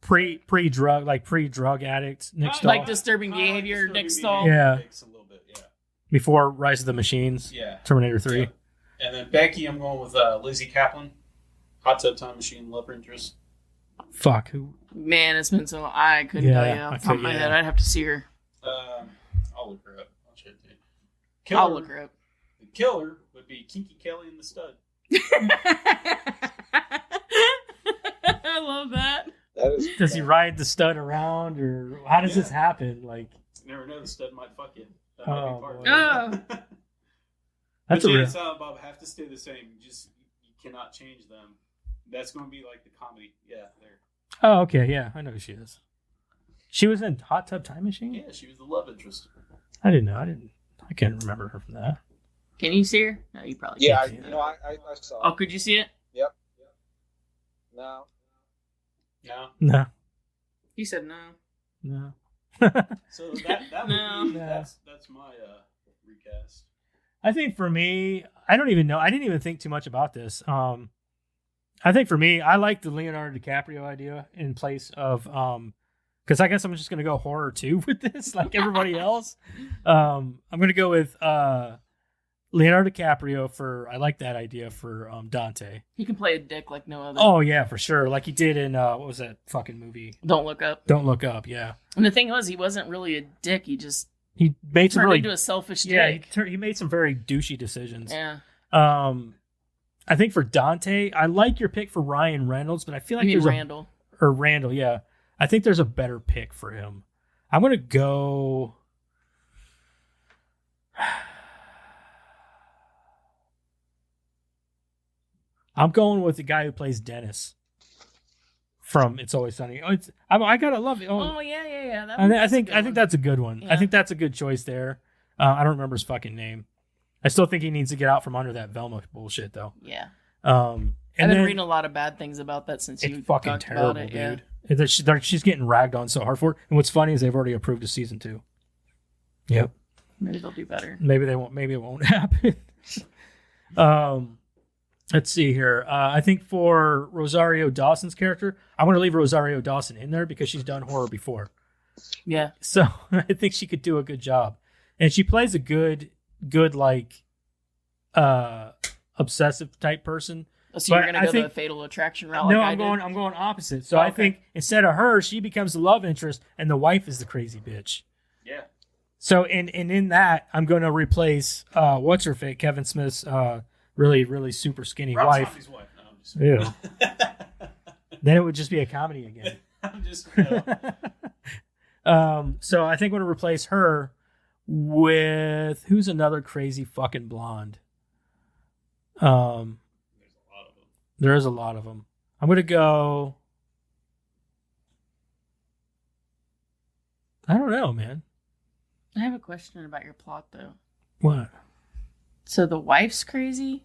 pre-drug addict Nick Stahl. Like Disturbing Behavior, Nick Stahl. Yeah. A little bit, yeah. Before Rise of the Machines. Yeah. Terminator 3. Yeah. And then Becky, I'm going with Lizzie Kaplan, Hot Tub Time Machine love interest. Fuck. Who? Man, it's been so long. I couldn't tell you off the top of my head. I'd have to see her. I'll look her up. I'll check it. I'll look her up. The killer would be Kinky Kelly and the Stud. I love that. Does he ride the stud around, or how does this happen? Like, you never know, the stud might fuck you. That Oh, might be part of boy. it. that's but a Jane real. and Silent Bob have to stay the same. You cannot change them. That's going to be like the comedy. Yeah, there. Oh, okay, yeah, I know who she is. She was in Hot Tub Time Machine. Yeah, she was the love interest. I didn't know. I can't remember her from that. Can you see her? No, you probably Yeah, can't. I saw. Oh, could you see it? Yep. No. No. No. He said no. No. So that would No. be that's my recast. I think for me, I don't even know. I didn't even think too much about this. I think for me, I like the Leonardo DiCaprio idea in place of because I guess I'm just gonna go horror too with this, like everybody else. I'm gonna go with Leonardo DiCaprio for. I like that idea for Dante. He can play a dick like no other. Oh yeah, for sure. Like he did in what was that fucking movie? Don't Look Up. Don't Look Up. Yeah. And the thing was, he wasn't really a dick. He just He made some turned really into a selfish yeah. dick. He made some very douchey decisions. Yeah. I think for Dante, I like your pick for Ryan Reynolds, but I feel like You mean there's Randall. or Randall. Yeah, I think there's a better pick for him. I'm gonna go. I'm going with the guy who plays Dennis from It's Always Sunny. I gotta love it. Yeah. I think that's a good one. Yeah. I think that's a good choice there. I don't remember his fucking name. I still think he needs to get out from under that Velma bullshit though. Yeah. I've been reading a lot of bad things about that since you fucking terrible, about it, dude. Yeah. She's getting ragged on so hard for it. And what's funny is they've already approved a season 2. Yep. Maybe they'll do better. Maybe they won't. Maybe it won't happen. Let's see here. I think for Rosario Dawson's character, I'm going to leave Rosario Dawson in there because she's done horror before. Yeah. So I think she could do a good job, and she plays a good like obsessive type person. So you're going to go the Fatal Attraction route? No, I'm going opposite. So I think instead of her, she becomes the love interest, and the wife is the crazy bitch. Yeah. So in that, I'm going to replace what's her face, Kevin Smith's really, really super skinny wife. No, ew. Then it would just be a comedy again. I'm just. So I think I'm going to replace her with who's another crazy fucking blonde. There is a lot of them. I'm going to go. I don't know, man. I have a question about your plot, though. What? So the wife's crazy,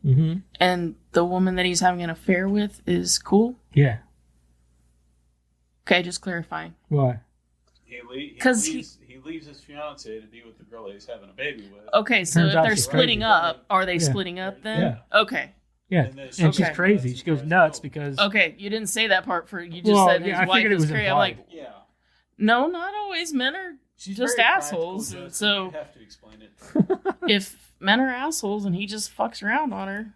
and the woman that he's having an affair with is cool? Yeah. Okay, just clarifying. Why? Because he leaves his fiance to be with the girl that he's having a baby with. Okay, so if they're splitting up, are they splitting up then? Yeah. Okay. Yeah, and she's crazy. She goes nuts because... Okay, you didn't say that part. You just said his wife is crazy. I'm like, no, not always. Men are just assholes. So you have to explain it. If men are assholes and he just fucks around on her,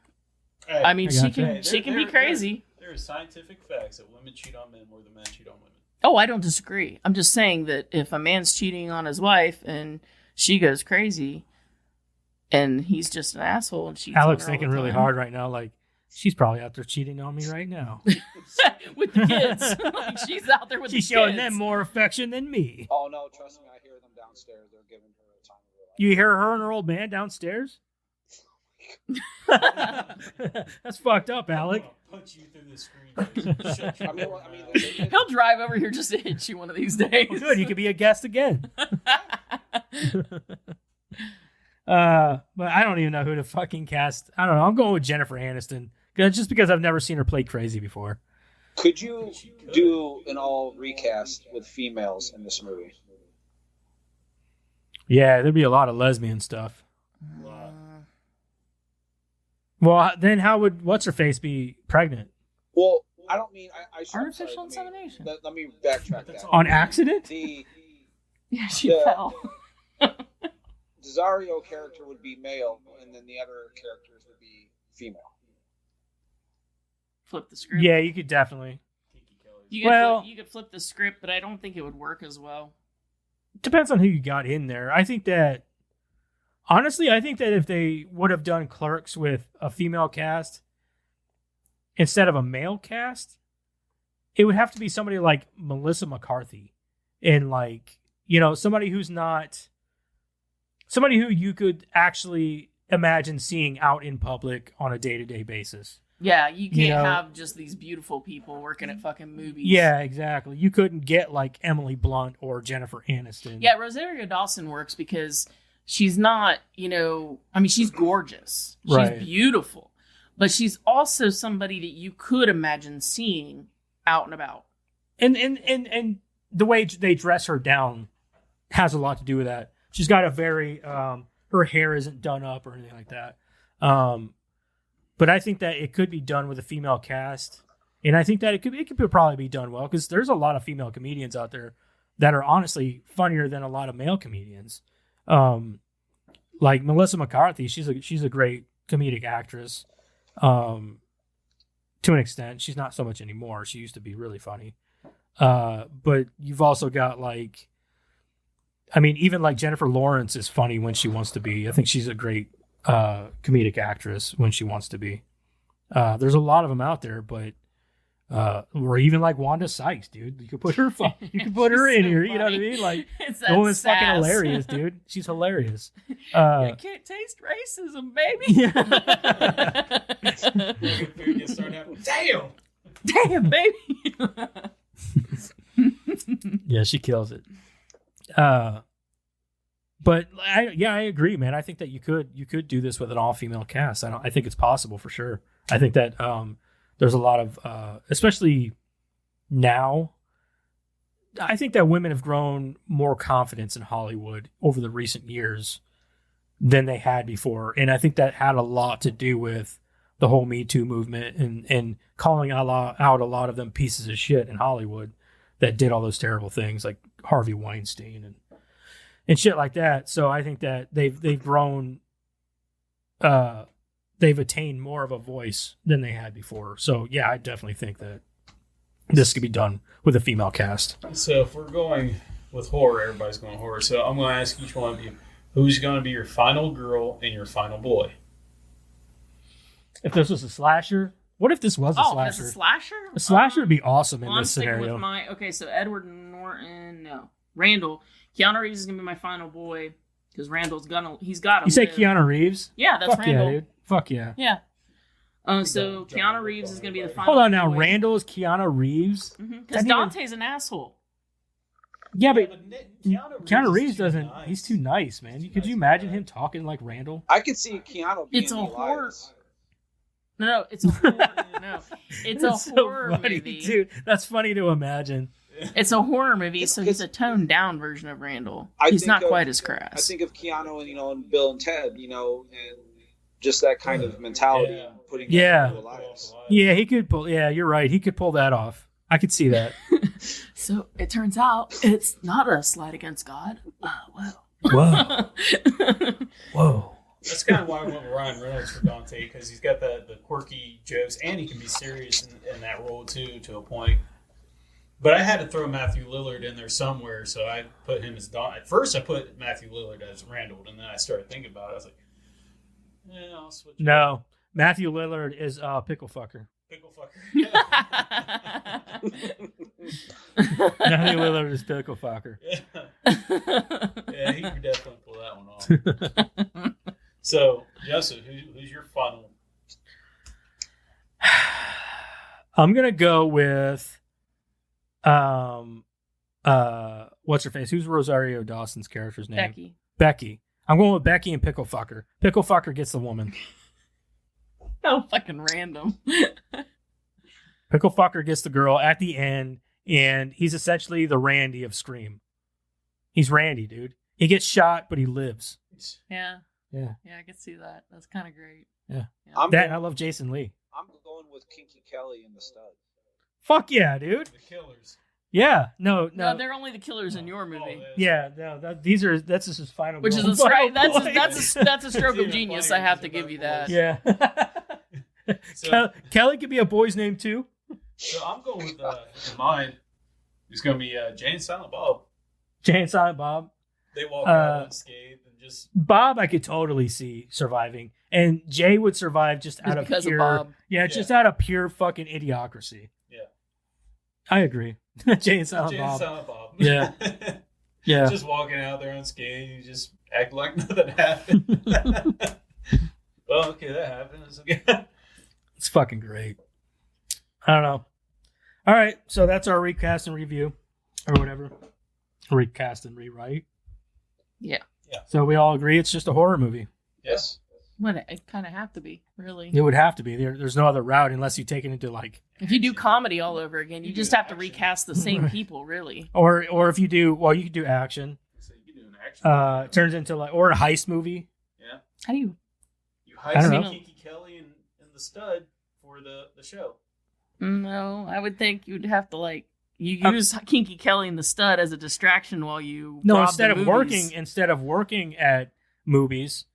I mean, she can be crazy. There are scientific facts that women cheat on men more than men cheat on women. Oh, I don't disagree. I'm just saying that if a man's cheating on his wife and she goes crazy and he's just an asshole and she's Alec's thinking really hard right now, like, she's probably out there cheating on me right now. With the kids. Like, she's out there with the kids. She's showing them more affection than me. Oh, no, trust me, I hear them downstairs. They're giving her a time of her life. You hear her and her old man downstairs? That's fucked up, Alec. Punch you through the screen. He'll drive over here just to hit you one of these days. Well, good, you could be a guest again. But I don't even know who to fucking cast. I don't know. I'm going with Jennifer Aniston just because I've never seen her play crazy before. Could you do an all recast with females in this movie? Yeah, there'd be a lot of lesbian stuff. Well, then how would what's-her-face be pregnant? Well, I don't mean... Artificial insemination. Let me backtrack that. On accident? Yeah, she fell. Cesario character would be male, and then the other characters would be female. Flip the script. Yeah, you could definitely. You could flip the script, but I don't think it would work as well. Depends on who you got in there. I think that if they would have done Clerks with a female cast instead of a male cast, it would have to be somebody like Melissa McCarthy, and like, you know, somebody who you could actually imagine seeing out in public on a day-to-day basis. Yeah, you can't have just these beautiful people working at fucking movies. Yeah, exactly. You couldn't get like Emily Blunt or Jennifer Aniston. Yeah, Rosario Dawson works because she's not, she's gorgeous. She's beautiful. But she's also somebody that you could imagine seeing out and about. And the way they dress her down has a lot to do with that. She's got a very, her hair isn't done up or anything like that. But I think that it could be done with a female cast. And I think that it could probably be done well, because there's a lot of female comedians out there that are honestly funnier than a lot of male comedians. Like Melissa McCarthy, she's a great comedic actress. To an extent. She's not so much anymore. She used to be really funny. But you've also got even like Jennifer Lawrence is funny when she wants to be. I think she's a great comedic actress when she wants to be. There's a lot of them out there, but Or even like Wanda Sykes, dude. You could put her in here. You know what I mean? Like, the woman's fucking hilarious, dude. She's hilarious. I can't taste racism, baby. Damn, baby. Yeah, she kills it. But I agree, man. I think that you could do this with an all-female cast. I think it's possible for sure. I think that there's a lot of, especially now, I think that women have grown more confidence in Hollywood over the recent years than they had before. And I think that had a lot to do with the whole Me Too movement and calling out a lot of them pieces of shit in Hollywood that did all those terrible things, like Harvey Weinstein and shit like that. So I think that they've grown, they've attained more of a voice than they had before. So yeah, I definitely think that this could be done with a female cast. So if we're going with horror, everybody's going horror. So I'm going to ask each one of you, who's going to be your final girl and your final boy? If this was a slasher, what if this was a slasher? Oh, if it's a slasher? A slasher would be awesome in this scenario. So Edward Norton, no. Randall. Keanu Reeves is going to be my final boy because Randall's he's got to You say Keanu Reeves? Yeah, that's Fuck Randall. Yeah, dude. Fuck yeah. Yeah. So Keanu Reeves is going to be the final Hold on now. boy. Randall is Keanu Reeves? Because Dante's an asshole. Yeah, but Keanu Reeves doesn't. Nice. He's too nice, man. Could you imagine him talking like Randall? I could see Keanu being It's a horror. Elias. No, it's a horror. It's a horror funny, movie, dude. That's funny to imagine. It's a horror movie, so he's a toned down version of Randall. He's not quite as crass. I think of Keanu and and Bill and Ted, and just that kind of mentality. Yeah. Putting Elias. Yeah, he could pull. Yeah, you're right. He could pull that off. I could see that. So it turns out it's not a slight against God. Whoa. Whoa. That's kind of why I went with Ryan Reynolds for Dante, because he's got the quirky jokes, and he can be serious in that role too, to a point. But I had to throw Matthew Lillard in there somewhere, so I put him as Dante. At first, I put Matthew Lillard as Randall, and then I started thinking about it. I was like, I'll switch. No, Matthew Lillard is Pickle Fucker. Pickle Fucker. Matthew Lillard is Pickle Fucker. Yeah, he could definitely pull that one off. So, Joseph, who's your final? I'm gonna go with what's her face? Who's Rosario Dawson's character's name? Becky. I'm going with Becky and Pickle Fucker. Pickle Fucker gets the woman. How fucking random. Pickle Fucker gets the girl at the end, and he's essentially the Randy of Scream. He's Randy, dude. He gets shot, but he lives. Yeah. Yeah. Yeah, I can see that. That's kind of great. Yeah. I love Jason Lee. I'm going with Kinky Kelly and the Stud. Fuck yeah, dude. The Killers. Yeah. No, they're only the killers in your movie. Yeah, no, that's just his final. Which goal. is that's a stroke of genius. I have to give you that. Yeah. So, Kelly could be a boy's name too. So I'm going with in mine. It's going to be Jay and Silent Bob. Jay and Silent Bob. They walk out unscathed and just. Bob, I could totally see surviving, and Jay would survive just out of pure. Of Bob. Yeah, just out of pure fucking idiocracy. Yeah. I agree. Jay and Silent Bob. Silent Bob. Yeah. Yeah. Just walking out there unscathed, you just act like nothing happened. Well, okay, that happened. It's okay. It's fucking great. I don't know. All right, so that's our recast and review, or whatever. Recast and rewrite. Yeah. So we all agree it's just a horror movie. Yes. Well, it kind of have to be, really. It would have to be. There's no other route unless you take it into like. If you do comedy all over again, you just have to recast the same people, really. Or if you do, you could do action. So you could do an action. It turns into like, or a heist movie. Yeah. How do you? You heist Kinky Kelly and the Stud for the show. No, I would think you'd have to you use Kinky Kelly and the Stud as a distraction while you. No, rob instead the of movies. working at movies,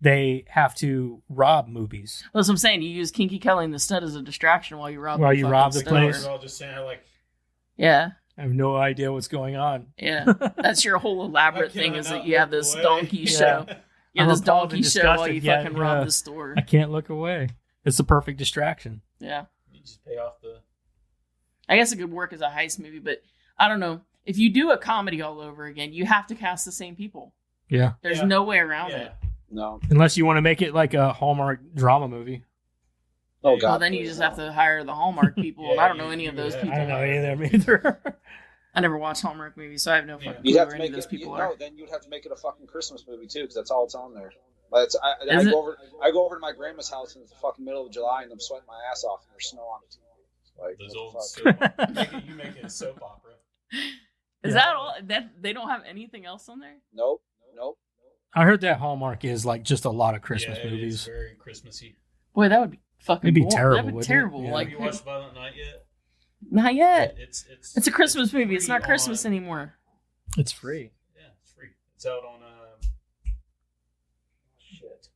they have to rob movies. That's what I'm saying. You use Kinky Kelly and the Stud as a distraction while you rob. The place. We're all just saying like. Yeah. I have no idea what's going on. Yeah, that's your whole elaborate thing is that you have this donkey show. You have this donkey show while you fucking rob the store. I can't look away. It's the perfect distraction. Yeah. You just pay off the I guess it could work as a heist movie, but I don't know. If you do a comedy all over again, you have to cast the same people. Yeah. There's no way around it. No. Unless you want to make it like a Hallmark drama movie. Oh, God. Well, then you just have to hire the Hallmark people, and I don't know any of those people. I don't know any of them either. I never watched Hallmark movies, so I have no fucking You'd clue have who to any of make those it. people No, are. then you'd have to make it a fucking Christmas movie too, because that's all it's on there. But I go over to my grandma's house in the fucking middle of July, and I'm sweating my ass off, and there's snow on the TV. Like, those old soap opera. You make it a soap opera. Is that all? That they don't have anything else on there? Nope. I heard that Hallmark is like just a lot of Christmas It movies. is very Christmassy. Boy, that would be fucking. It'd be boring. terrible. That'd be wouldn't terrible. It? Yeah. Like, Have you watched Violent Night yet? not yet. It's a Christmas movie. It's not free Christmas on- anymore. It's free. Yeah, it's free. It's out on shit.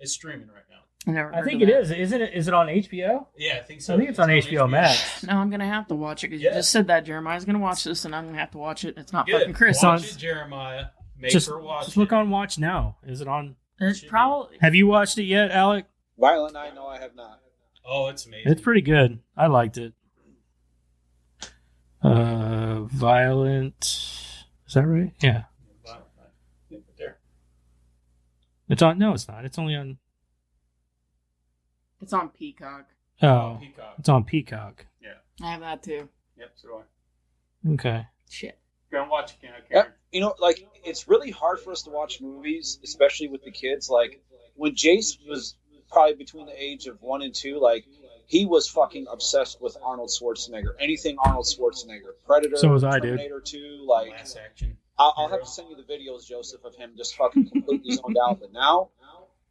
It's streaming right now. I never. I heard think of it that. is. Isn't it? Is it on HBO? Yeah, I think so. I think it's on HBO Max. No, I'm gonna have to watch it because Yeah. you just said that Jeremiah's gonna watch this, and I'm gonna have to watch it. It's not Good. fucking Chris. Watch it, Jeremiah. Make her watch Just look it. on Watch Now. Is it on? It's probably. Have you watched it yet, Alec? Violent Night? No, I have not. Oh, it's amazing. It's pretty good. I liked it. Violent. Is that right? Yeah. Violent Night. Yeah, right there. It's on. No, it's not. It's only on. It's on Peacock. Oh, Peacock. it's on Peacock. I have that too. Yep, so do I. Okay. Shit. Go and watch it, Karen. You know, like, it's really hard for us to watch movies, especially with the kids. Like, when Jace was probably between the age of 1 and 2, like, he was fucking obsessed with Arnold Schwarzenegger. Anything Arnold Schwarzenegger. Predator, So was I, dude. Terminator 2, like... Last Action. I'll have to send you the videos, Joseph, of him just fucking completely zoned out. But now,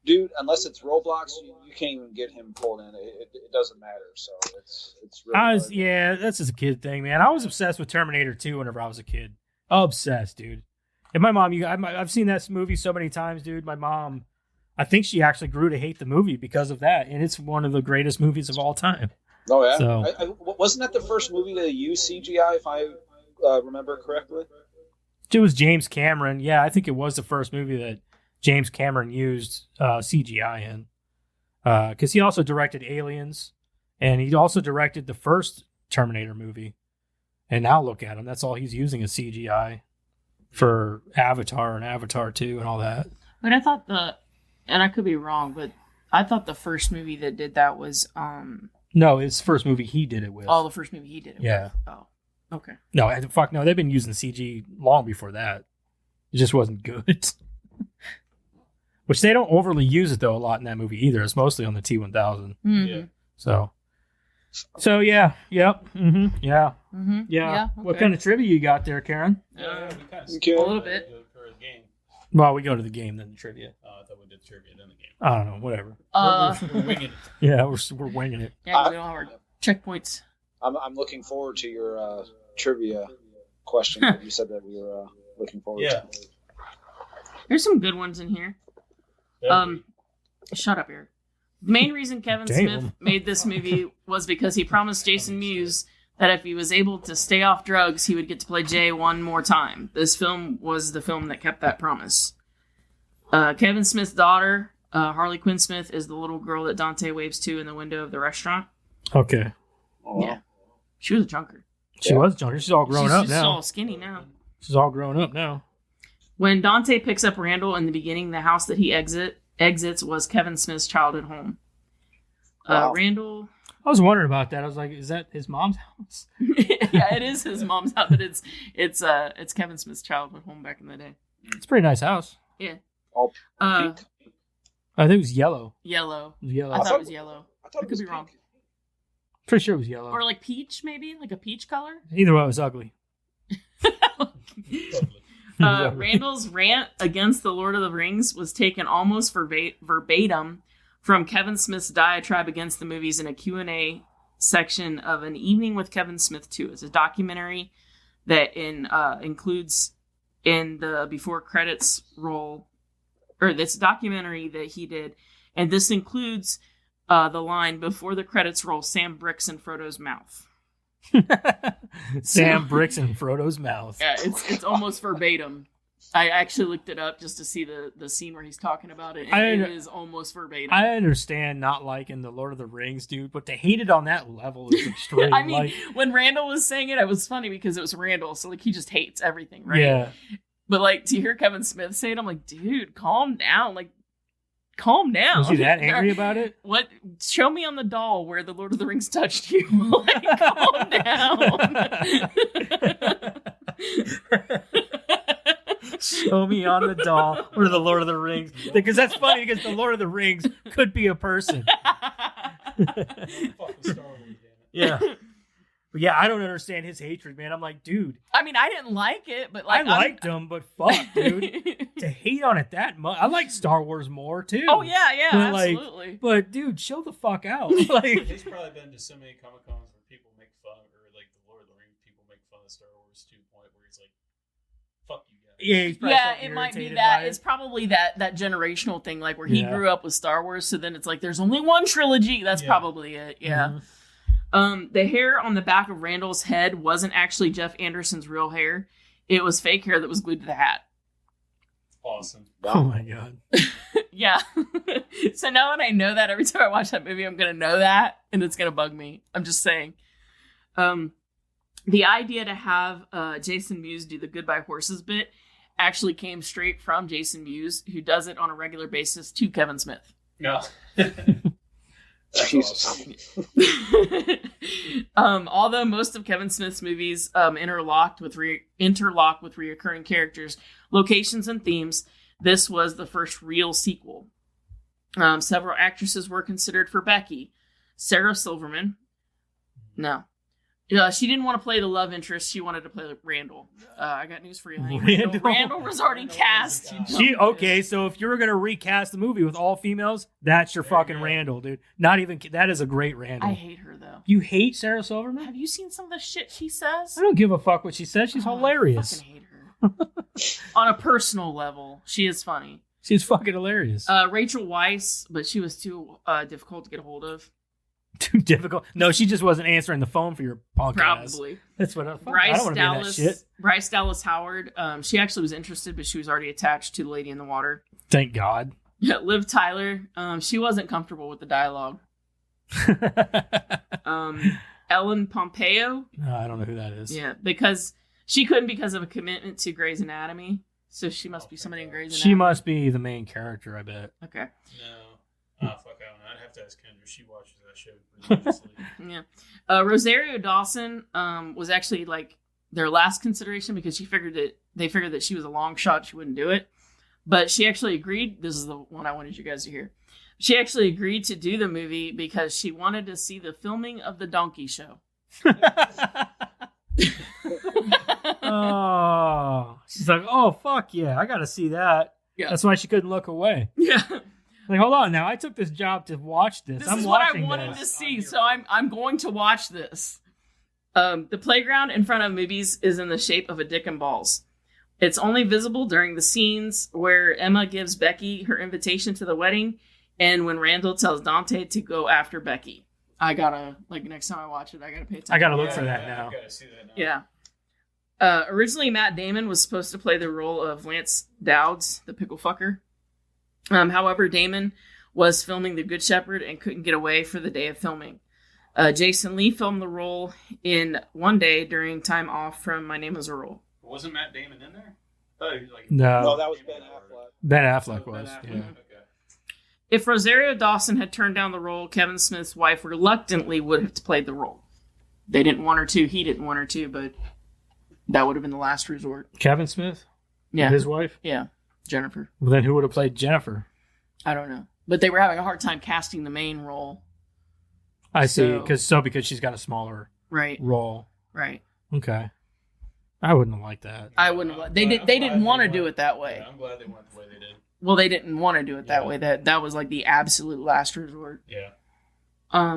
dude, unless it's Roblox, you can't even get him pulled in. It doesn't matter. So it's really hard. Yeah, that's just a kid thing, man. I was obsessed with Terminator 2 whenever I was a kid. Obsessed, dude. And my mom, I've seen that movie so many times, dude. My mom, I think she actually grew to hate the movie because of that, and it's one of the greatest movies of all time. Oh yeah, So, wasn't that the first movie to use CGI, if I remember correctly? it was James Cameron. Yeah, I think it was the first movie that James Cameron used CGI in, because he also directed Aliens, and he also directed the first Terminator movie. And now look at him. That's all he's using is CGI for Avatar and Avatar 2 and all that. But I thought and I could be wrong, but I thought the first movie that did that was No, it's the first movie he did it with. the first movie he did it Yeah. with. Oh. Okay. No, fuck no. They've been using CG long before that. It just wasn't good. Which they don't overly use it, though, a lot in that movie either. It's mostly on the T-1000. Mm-hmm. Yeah. So yeah. Yep. Mm-hmm. Yeah. Mm-hmm. Yeah. Okay. What kind of trivia you got there, Karen? We kind of Okay. A little bit. for a game. Well, we go to the game, then the trivia. I thought we did trivia then the game. I don't know. Whatever. We're winging it. Yeah, we're winging it. Yeah, we don't have our checkpoints. I'm looking forward to your trivia question that you said that we were looking forward Yeah. to. There's some good ones in here. Shut up, Eric. The main reason Kevin Damn. Smith made this movie was because he promised Jason Mewes that if he was able to stay off drugs, he would get to play Jay one more time. This film was the film that kept that promise. Kevin Smith's daughter, Harley Quinn Smith, is the little girl that Dante waves to in the window of the restaurant. Okay. Oh, Yeah. She was a junker. She was junkie. She's all grown up She's now. all skinny now. She's all grown up now. When Dante picks up Randall in the beginning, the house that he exits was Kevin Smith's childhood home. Wow. Randall... I was wondering about that. I was like, is that his mom's house? Yeah, it is his mom's house, but it's Kevin Smith's childhood home back in the day. It's a pretty nice house. Yeah. All Uh, pink. I think it was yellow. yellow. It was yellow. I thought it was yellow. I thought I it was could be wrong. pink. Pretty sure it was yellow. Or like peach, maybe? Like a peach color? Either way, it was ugly. Randall's rant against the Lord of the Rings was taken almost verbatim from Kevin Smith's diatribe against the movies in a Q&A section of An Evening with Kevin Smith 2. It's a documentary that includes in the before credits roll, or this documentary that he did, and this includes the line before the credits roll, Sam bricks in Frodo's mouth. Sam bricks in Frodo's mouth. Yeah, it's almost verbatim. I actually looked it up just to see the scene where he's talking about it, and it is almost verbatim. I understand not liking the Lord of the Rings, dude, but to hate it on that level is extreme. I mean, when Randall was saying it, it was funny because it was Randall, so like he just hates everything, right? Yeah. But like to hear Kevin Smith say it, I'm like, dude, calm down. Like, calm down. Was he that angry about it? What? Show me on the doll where the Lord of the Rings touched you. Like, calm down. Show me on the doll where the Lord of the Rings. Because that's funny because the Lord of the Rings could be a person. Yeah. But yeah, I don't understand his hatred, man. I'm like, dude. I mean, I didn't like it, but like I liked him, but fuck, dude. To hate on it that much. I like Star Wars more too. Oh yeah, but absolutely. Like, but dude, chill the fuck out. Like, he's probably been to so many Comic Cons where people make fun, or like the Lord of the Rings, people make fun of Star Wars to the point where he's like, "Fuck you guys." Yeah, it might be that. It's probably that generational thing, like where he grew up with Star Wars, so then it's like there's only one trilogy. That's probably it. Yeah. Mm-hmm. The hair on the back of Randall's head wasn't actually Jeff Anderson's real hair. It was fake hair that was glued to the hat. Awesome. Oh my god. Yeah. So now that I know that, every time I watch that movie, I'm going to know that, and it's going to bug me. I'm just saying. The idea to have Jason Mewes do the Goodbye Horses bit actually came straight from Jason Mewes, who does it on a regular basis to Kevin Smith. No. Although most of Kevin Smith's movies interlock with reoccurring characters, locations, and themes, this was the first real sequel. Several actresses were considered for Becky. Sarah Silverman. No. She didn't want to play the love interest. She wanted to play Randall. I got news for you, honey. Randall was already cast. Okay, so if you were going to recast the movie with all females, that's your fucking Randall, dude. Not even, that is a great Randall. I hate her, though. You hate Sarah Silverman? Have you seen some of the shit she says? I don't give a fuck what she says. She's hilarious. I fucking hate her. On a personal level, she is funny. She's fucking hilarious. Rachel Weisz, but she was too difficult to get a hold of. Too difficult? No, she just wasn't answering the phone for your podcast. Probably. That's what I don't want to be in that shit. Bryce Dallas Howard. She actually was interested, but she was already attached to the Lady in the Water. Thank God. Yeah, Liv Tyler. She wasn't comfortable with the dialogue. Ellen Pompeo. No, I don't know who that is. Yeah, because she couldn't because of a commitment to Grey's Anatomy. So she must be somebody in Grey's Anatomy. She must be the main character, I bet. Okay. No. Fuck, I don't know. I'd have to ask Kendra. She watches that show religiously. Yeah. Rosario Dawson was actually like their last consideration because they figured that she was a long shot. She wouldn't do it. But she actually agreed. This is the one I wanted you guys to hear. She actually agreed to do the movie because she wanted to see the filming of the Donkey Show. Oh, she's like, oh, fuck yeah, I got to see that. Yeah. That's why she couldn't look away. Yeah. Like, hold on now. I took this job to watch this. This is what I wanted to see, so I'm going to watch this. The playground in front of movies is in the shape of a dick and balls. It's only visible during the scenes where Emma gives Becky her invitation to the wedding and when Randall tells Dante to go after Becky. I gotta, next time I watch it, I gotta pay attention. I gotta look for that now. I gotta see that now. Yeah. Originally, Matt Damon was supposed to play the role of Lance Dowds, the pickle fucker. However, Damon was filming The Good Shepherd and couldn't get away for the day of filming. Jason Lee filmed the role in one day during time off from My Name is Earl. Wasn't Matt Damon in there? Oh, he was no, that was Ben Affleck. Ben Affleck was. Ben Affleck. Yeah. Okay. If Rosario Dawson had turned down the role, Kevin Smith's wife reluctantly would have played the role. They didn't want her to. He didn't want her to, but that would have been the last resort. Kevin Smith? Yeah. His wife? Yeah. Jennifer. Well, then who would have played Jennifer? I don't know. But they were having a hard time casting the main role. I see. Because she's got a smaller role. Right. Okay. I wouldn't have liked that. I wouldn't have. They didn't want to do it that way. Yeah, I'm glad they went the way they did. Well, they didn't want to do it that way. That was like the absolute last resort. Yeah.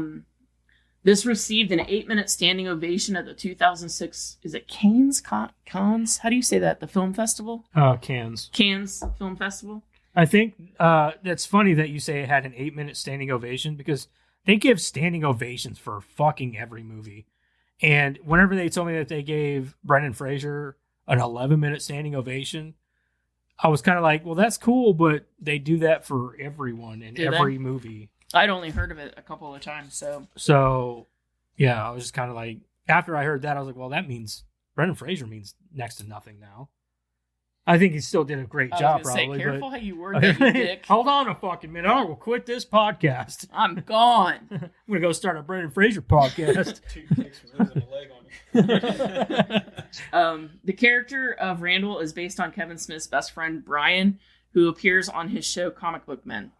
This received an 8-minute standing ovation at the 2006. Is it Cannes? Cannes? How do you say that? The film festival? Cannes. Cannes Film Festival. I think that's funny that you say it had an 8-minute standing ovation because they give standing ovations for fucking every movie. And whenever they told me that they gave Brendan Fraser an 11-minute standing ovation, I was kind of like, well, that's cool, but they do that for everyone in every movie. I'd only heard of it a couple of times, so. So, yeah, I was just kind of like, after I heard that, I was like, well, that means Brendan Fraser means next to nothing now. I think he still did a great job, probably. Careful how you word that, you dick. Hold on a fucking minute. I will quit this podcast. I'm gone. I'm going to go start a Brendan Fraser podcast. 2 kicks from losing a leg on you. The character of Randall is based on Kevin Smith's best friend, Brian, who appears on his show Comic Book Men.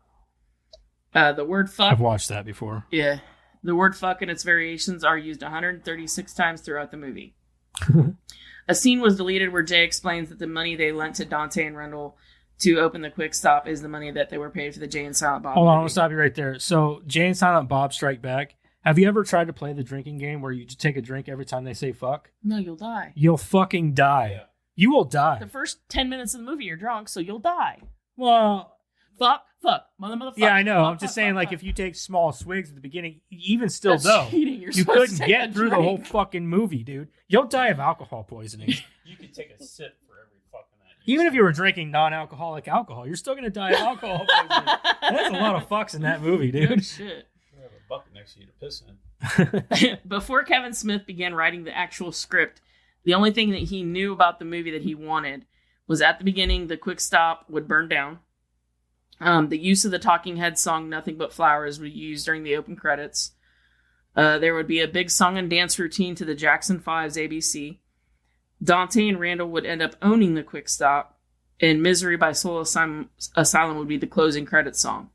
The word fuck... I've watched that before. Yeah. The word fuck and its variations are used 136 times throughout the movie. A scene was deleted where Jay explains that the money they lent to Dante and Randall to open the Quick Stop is the money that they were paid for the Jay and Silent Bob Hold on, movie. I'm going to stop you right there. So, Jay and Silent Bob Strike Back. Have you ever tried to play the drinking game where you just take a drink every time they say fuck? No, you'll die. You'll fucking die. Yeah. You will die. The first 10 minutes of the movie, you're drunk, so you'll die. Well, Fuck, motherfucker. yeah, I know. Fuck, I'm just fuck, saying, fuck, like, fuck. if you take small swigs at the beginning, even still That's though, cheating. You're you supposed couldn't to take get a through the whole drink. fucking movie, dude. You'll die of alcohol poisoning. You could take a sip for every fucking that. Even if you were drinking non-alcoholic alcohol, you're still going to die of alcohol poisoning. That's a lot of fucks in that movie, Good dude. shit. You have a bucket next to you to piss in. Before Kevin Smith began writing the actual script, the only thing that he knew about the movie that he wanted was at the beginning the Quick Stop would burn down. The use of the Talking Heads song Nothing But Flowers was used during the open credits. There would be a big song and dance routine to the Jackson 5's ABC. Dante and Randall would end up owning the Quick Stop, and Misery by Soul Asylum would be the closing credits song.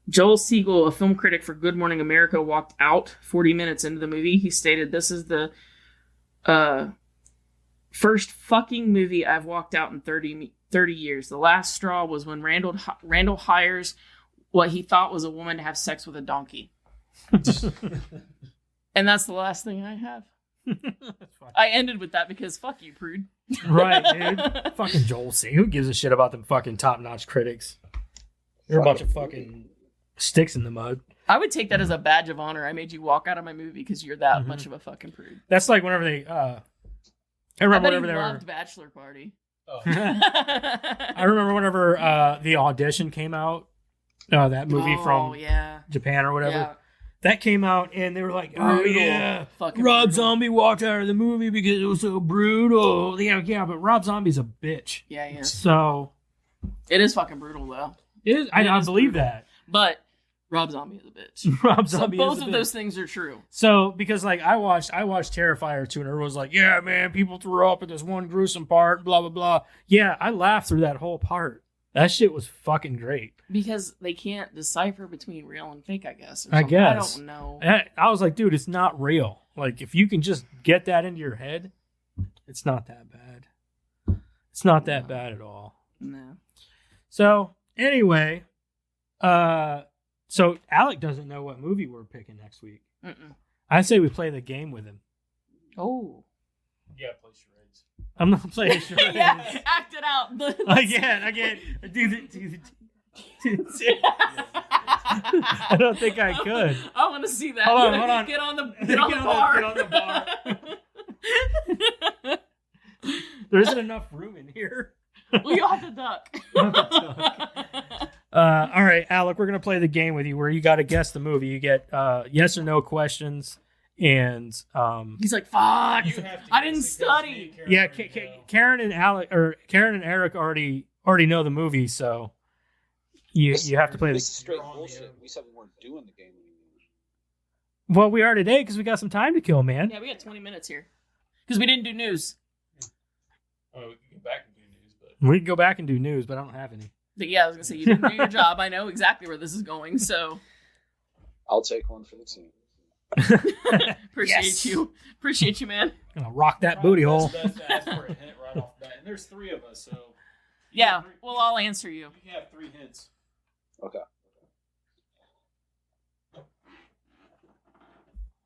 Joel Siegel, a film critic for Good Morning America, walked out 40 minutes into the movie. He stated, "This is the first fucking movie I've walked out in 30 years. The last straw was when Randall hires what he thought was a woman to have sex with a donkey." And that's the last thing I have. I ended with that because fuck you, prude. Right, dude. Fucking Joel C. Who gives a shit about them fucking top-notch critics? They're a bunch of fucking sticks in the mud. I would take that as a badge of honor. I made you walk out of my movie because you're that much of a fucking prude. That's like whenever they... I remember whenever they loved were... Bachelor Party. Oh. I remember whenever The Audition came out. That movie from Japan or whatever. Yeah. That came out and they were like, oh Brutal. yeah, Fucking Rob brutal. Zombie walked out of the movie because it was so brutal. Yeah, but Rob Zombie's a bitch. Yeah. So It is fucking brutal though. it is. I believe brutal. that. But Rob Zombie is a bitch. Rob So Zombie both is a of bitch. those things are true. So because like I watched Terrifier 2 and everyone was like, yeah, man, people threw up at this one gruesome part, blah blah blah. Yeah, I laughed through that whole part. That shit was fucking great. Because they can't decipher between real and fake, I guess. I guess. I don't know. I was like, dude, it's not real. Like, if you can just get that into your head, it's not that bad. It's not that bad at all. No. So, anyway, so Alec doesn't know what movie we're picking next week. Mm-mm. I say we play the game with him. Oh. Yeah, play charades. I'm not playing charades. Yeah, act it out. Again. I don't think I could. I want to see that. Hold on. Get on the bar. Get on the bar. There isn't enough room in here. We all have to duck. All right, Alec, we're going to play the game with you where you got to guess the movie. You get yes or no questions. And He's like, fuck. You have to I didn't guess because me study. and Karen yeah, already know. Karen and Eric already know the movie, so you have to play This is the. straight You're on the bullshit. air. We said we weren't doing the game anymore. Well, we are today because we got some time to kill, man. Yeah, we got 20 minutes here. Because we didn't do news. Oh, we can go back and do news, but We can go back and do news, but I don't have any. But yeah, I was going to say, you didn't do your job. I know exactly where this is going, so I'll take one for the team. appreciate Yes. you. Appreciate you, man. Gonna rock that booty hole. Best to ask for a hint right off the bat. And there's 3 of us, so Yeah, well, I'll answer you. you can have 3 hints. Okay.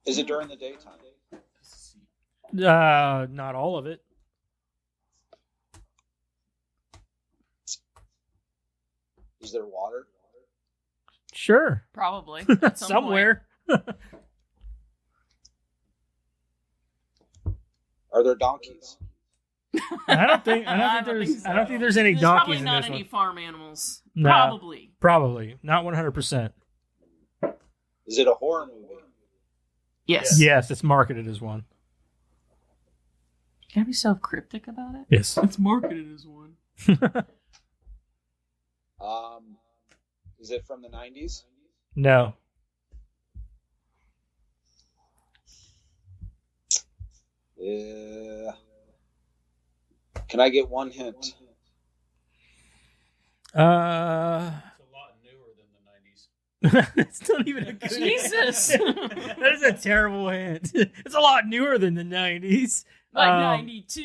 Is it during the daytime? Not all of it. Is there water? Sure, Probably. At some somewhere. Are there donkeys? I don't think there's any There's donkeys probably in not this any one. farm animals. No. Probably not 100%. Is it a horror movie? Yes. Yes, it's marketed as one. You gotta be so cryptic about it. Yes. It's marketed as one. Is it from the 90s? No. Yeah. Can I get one hint? It's a lot newer than the 90s. It's not even a good Jesus. That is a terrible hint. It's a lot newer than the 90s. Like 92.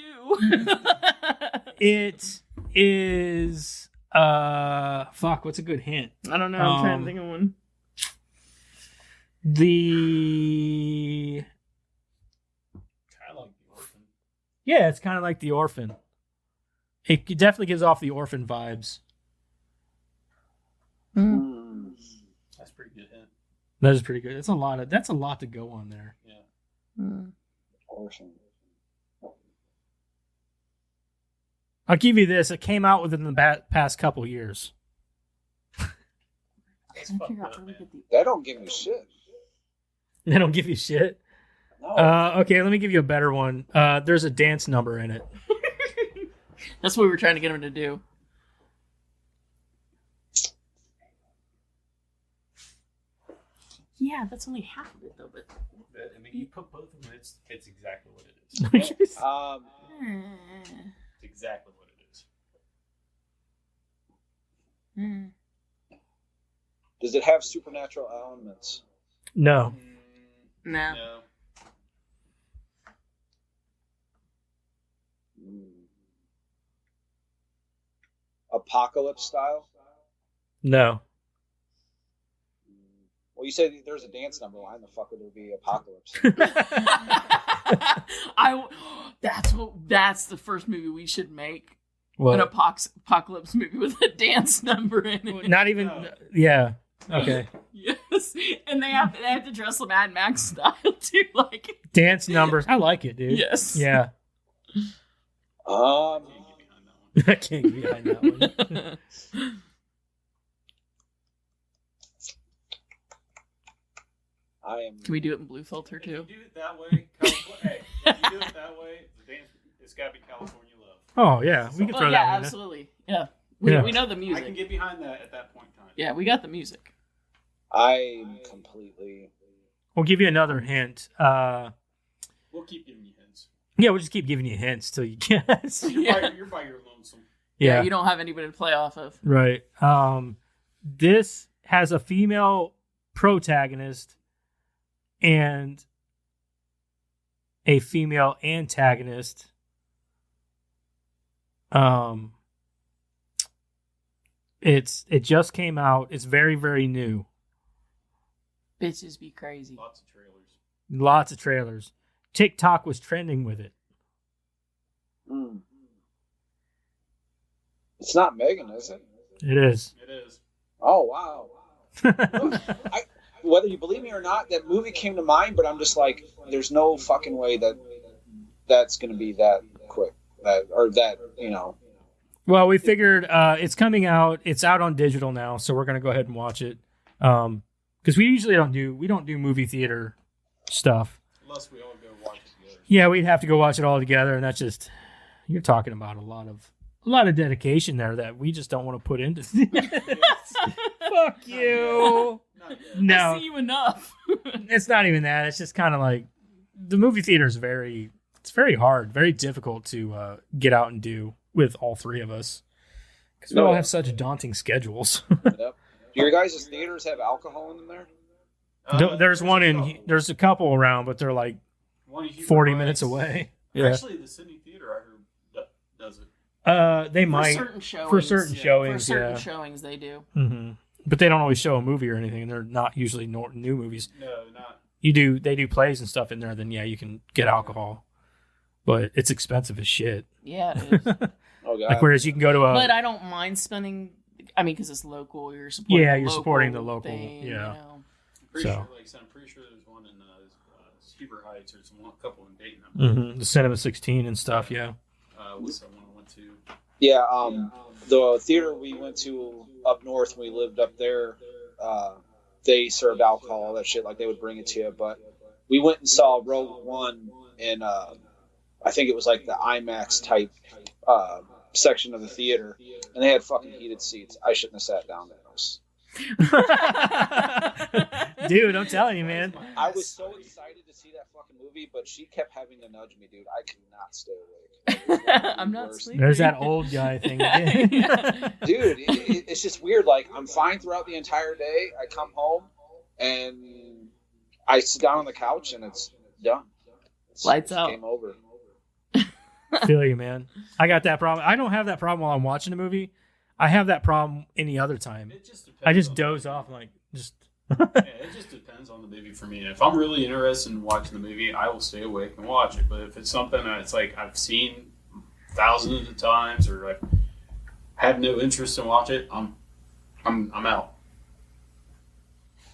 It is fuck, what's a good hint? I don't know. I'm trying to think of one. The Kind of like The Orphan. Yeah, it's kind of like The Orphan. It definitely gives off The Orphan vibes. That's a pretty good hint. That is pretty good. That's a lot to go on there. Yeah. Orphan. I'll give you this. It came out within the past couple years. That's fucked up, man. They don't give me shit. They don't give you shit. No. Okay, let me give you a better one. There's a dance number in it. That's what we were trying to get him to do. Yeah, that's only half of it though. But I mean, you put both of them, it's exactly what it is. It's It's exactly what it is. Does it have supernatural elements? no. no. No. Apocalypse style? No. Well, you said there's a dance number. Why in the fuck would there be apocalypse? That's the first movie we should make. What? An apocalypse movie with a dance number in it. Not even. No. Yeah. Okay. Yes, and they have to dress the Mad Max style too, like Dance numbers. I like it, dude. yes. Yeah. um, I can't get behind that one. I am. Can we do it in blue filter If too? you do it that way, hey, if you do it that way, the dance, it's got to be California Love. Oh yeah, we can Well, throw yeah, that one in. absolutely. Yeah. Yeah. We know the I music. can get behind that at that point in time. Yeah, we got the music. I'm completely. We'll give you another hint. We'll keep giving you hints. Yeah, we'll just keep giving you hints till you guess. You're by your lonesome. Yeah. You don't have anybody to play off of. Right. This has a female protagonist and a female antagonist. It just came out. It's very, very new. Bitches be crazy. Lots of trailers. Lots of trailers. TikTok was trending with it. It's not Megan, is it? It is. It is. Oh wow. Whether you believe me or not, that movie came to mind, but I'm just like, there's no fucking way that's going to be that quick, Well, we figured it's coming out. It's out on digital now, so we're gonna go ahead and watch it. Because we usually don't do movie theater stuff. Unless we all go watch it together. Yeah, we'd have to go watch it all together, and that's just you're talking about a lot of dedication there that we just don't want to put into. Fuck you. Not yet. I No, see you enough. it's not even that. It's just kind of like the movie theater is very hard, very difficult to get out and do with all three of us because we all have such daunting schedules. Yep. Do your guys' theaters have alcohol in them there? There's one there's a couple around, but they're like One in Huber 40 Heights. minutes away. Yeah, Actually, the Sydney Theater, I heard, does it. they For might certain showings. for certain yeah. showings. For certain Yeah, showings, they do. hmm but they don't always show a movie or anything, and they're not usually new movies. No, not. They do plays and stuff in there. Then yeah, you can get alcohol, but it's expensive as shit. Yeah, it is. Oh god. Like whereas you can go to a But I don't mind spending. I mean, because it's local. You're supporting. Yeah, the you're local supporting the local, thing, yeah. You know. I'm pretty So. sure, like I said, I'm pretty sure there's one in Huber Heights or a couple in Dayton. the Cinema 16 and stuff. Yeah, was the one I went to. Yeah, the theater we went to up north when we lived up there, they served alcohol, all that shit, like they would bring it to you. But we went and saw Rogue One in, I think it was like the IMAX type section of the theater, and they had fucking heated seats. I shouldn't have sat down there. Dude, I'm telling you, man. I was so excited to see that fucking movie, but she kept having to nudge me, dude. I could not stay awake. I'm not sleeping. There's that old guy thing again. Dude, it's just weird. Like, I'm fine throughout the entire day. I come home and I sit down on the couch and it's done. Lights out. Game over. Feel you, man. I got that problem. I don't have that problem while I'm watching a movie. I have that problem any other time. It just depends. I just doze off, like, just. Yeah, it just depends on the movie for me. If I'm really interested in watching the movie, I will stay awake and watch it. But if it's something that's like I've seen thousands of times or I have no interest in watch it, I'm out.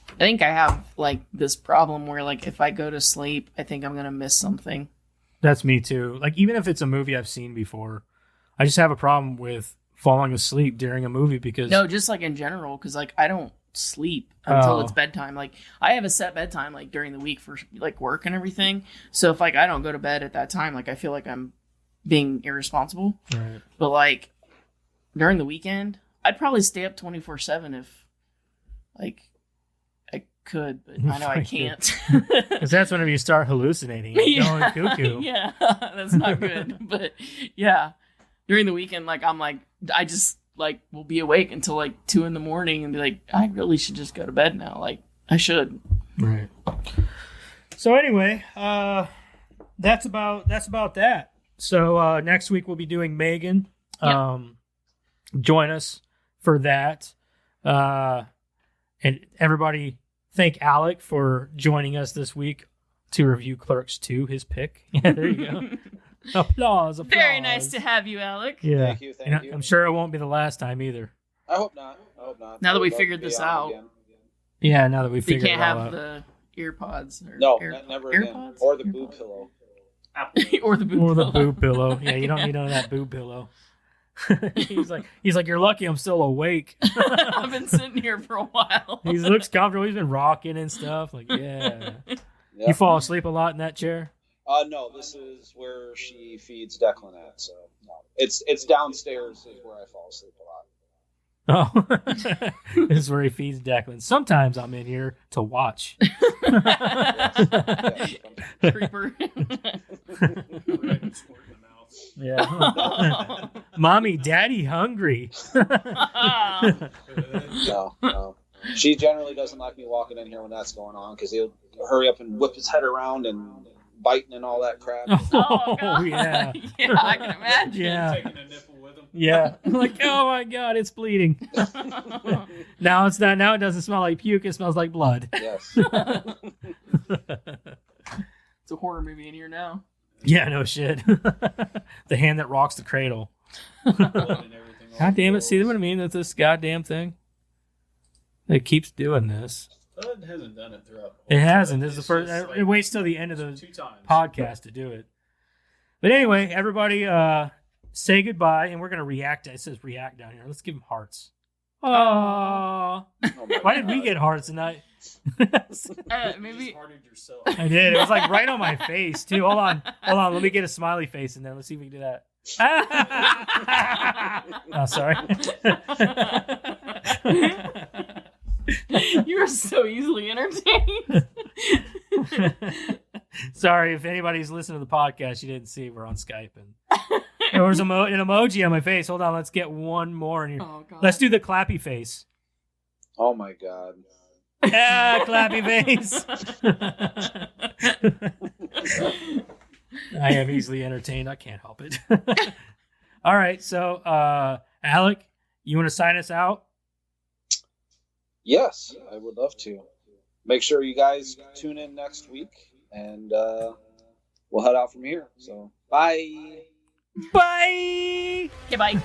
I think I have like this problem where like if I go to sleep, I think I'm gonna miss something. That's me too. Like, even if it's a movie I've seen before, I just have a problem with falling asleep during a movie because no, just like in general, because like I don't sleep until it's bedtime. Like, I have a set bedtime like during the week for like work and everything. So if like I don't go to bed at that time, like I feel like I'm being irresponsible. Right. But like during the weekend, I'd probably stay up 24/7 if like I could, but I know I can't. Because that's whenever you start hallucinating and going cuckoo. Yeah, that's not good. But yeah, during the weekend, like I'm like I just like will be awake until like 2 a.m. and be like, I really should just go to bed now. Like I should. Right. So anyway, that's about that. So next week we'll be doing Megan. Yep. Join us for that. And everybody thank Alec for joining us this week to review Clerks 2, his pick. Yeah, there you go. Applause. Very nice to have you, Alec. Yeah. Thank you. I'm sure it won't be the last time either. I hope not. Now that we figured this out. Yeah, now that we So you figured can't it all have out. the ear pods. Or No, never again. AirPods? Or the boob pillow. or the boob Or the pillow. boob pillow. Yeah, you don't need none of that boob pillow. he's like, you're lucky I'm still awake. I've been sitting here for a while. He looks comfortable. He's been rocking and stuff. Like, yeah. Yep. You fall asleep a lot in that chair? No, this is where she feeds Declan at. So no, it's downstairs is where I fall asleep a lot. Oh, this is where he feeds Declan. Sometimes I'm in here to watch. Creeper. Yeah. Mommy, daddy hungry. No. She generally doesn't like me walking in here when that's going on because he'll hurry up and whip his head around and biting and all that crap. Oh, yeah. Yeah, I can imagine. Yeah. Taking a nipple with him. Yeah. Like, oh my God, it's bleeding. Now it's not. Now it doesn't smell like puke. It smells like blood. Yes. It's a horror movie in here now. Yeah, no shit. The hand that rocks the cradle. God damn it. See what I mean with this goddamn thing? It keeps doing this. It hasn't done it throughout. It hasn't. This is the first. It waits till the end of the 2 times. podcast to do it. But anyway, everybody say goodbye, and we're going to react. It says react down here. Let's give them hearts. Oh, why did we get hearts tonight? Maybe. You just hearted yourself. I did. It was like right on my face too. Hold on. Let me get a smiley face in there. Let's see if we can do that. Oh, sorry. You are so easily entertained. Sorry if anybody's listening to the podcast, you didn't see we're on Skype and there was an emoji on my face. Hold on, let's get one more in here. Oh, God. Let's do the clappy face. Oh my God. Ah, clappy face. I am easily entertained. I can't help it. All right, so Alec, you want to sign us out? Yes, I would love to. Make sure you guys tune in next week, and we'll head out from here. So, bye. Bye. Okay, bye.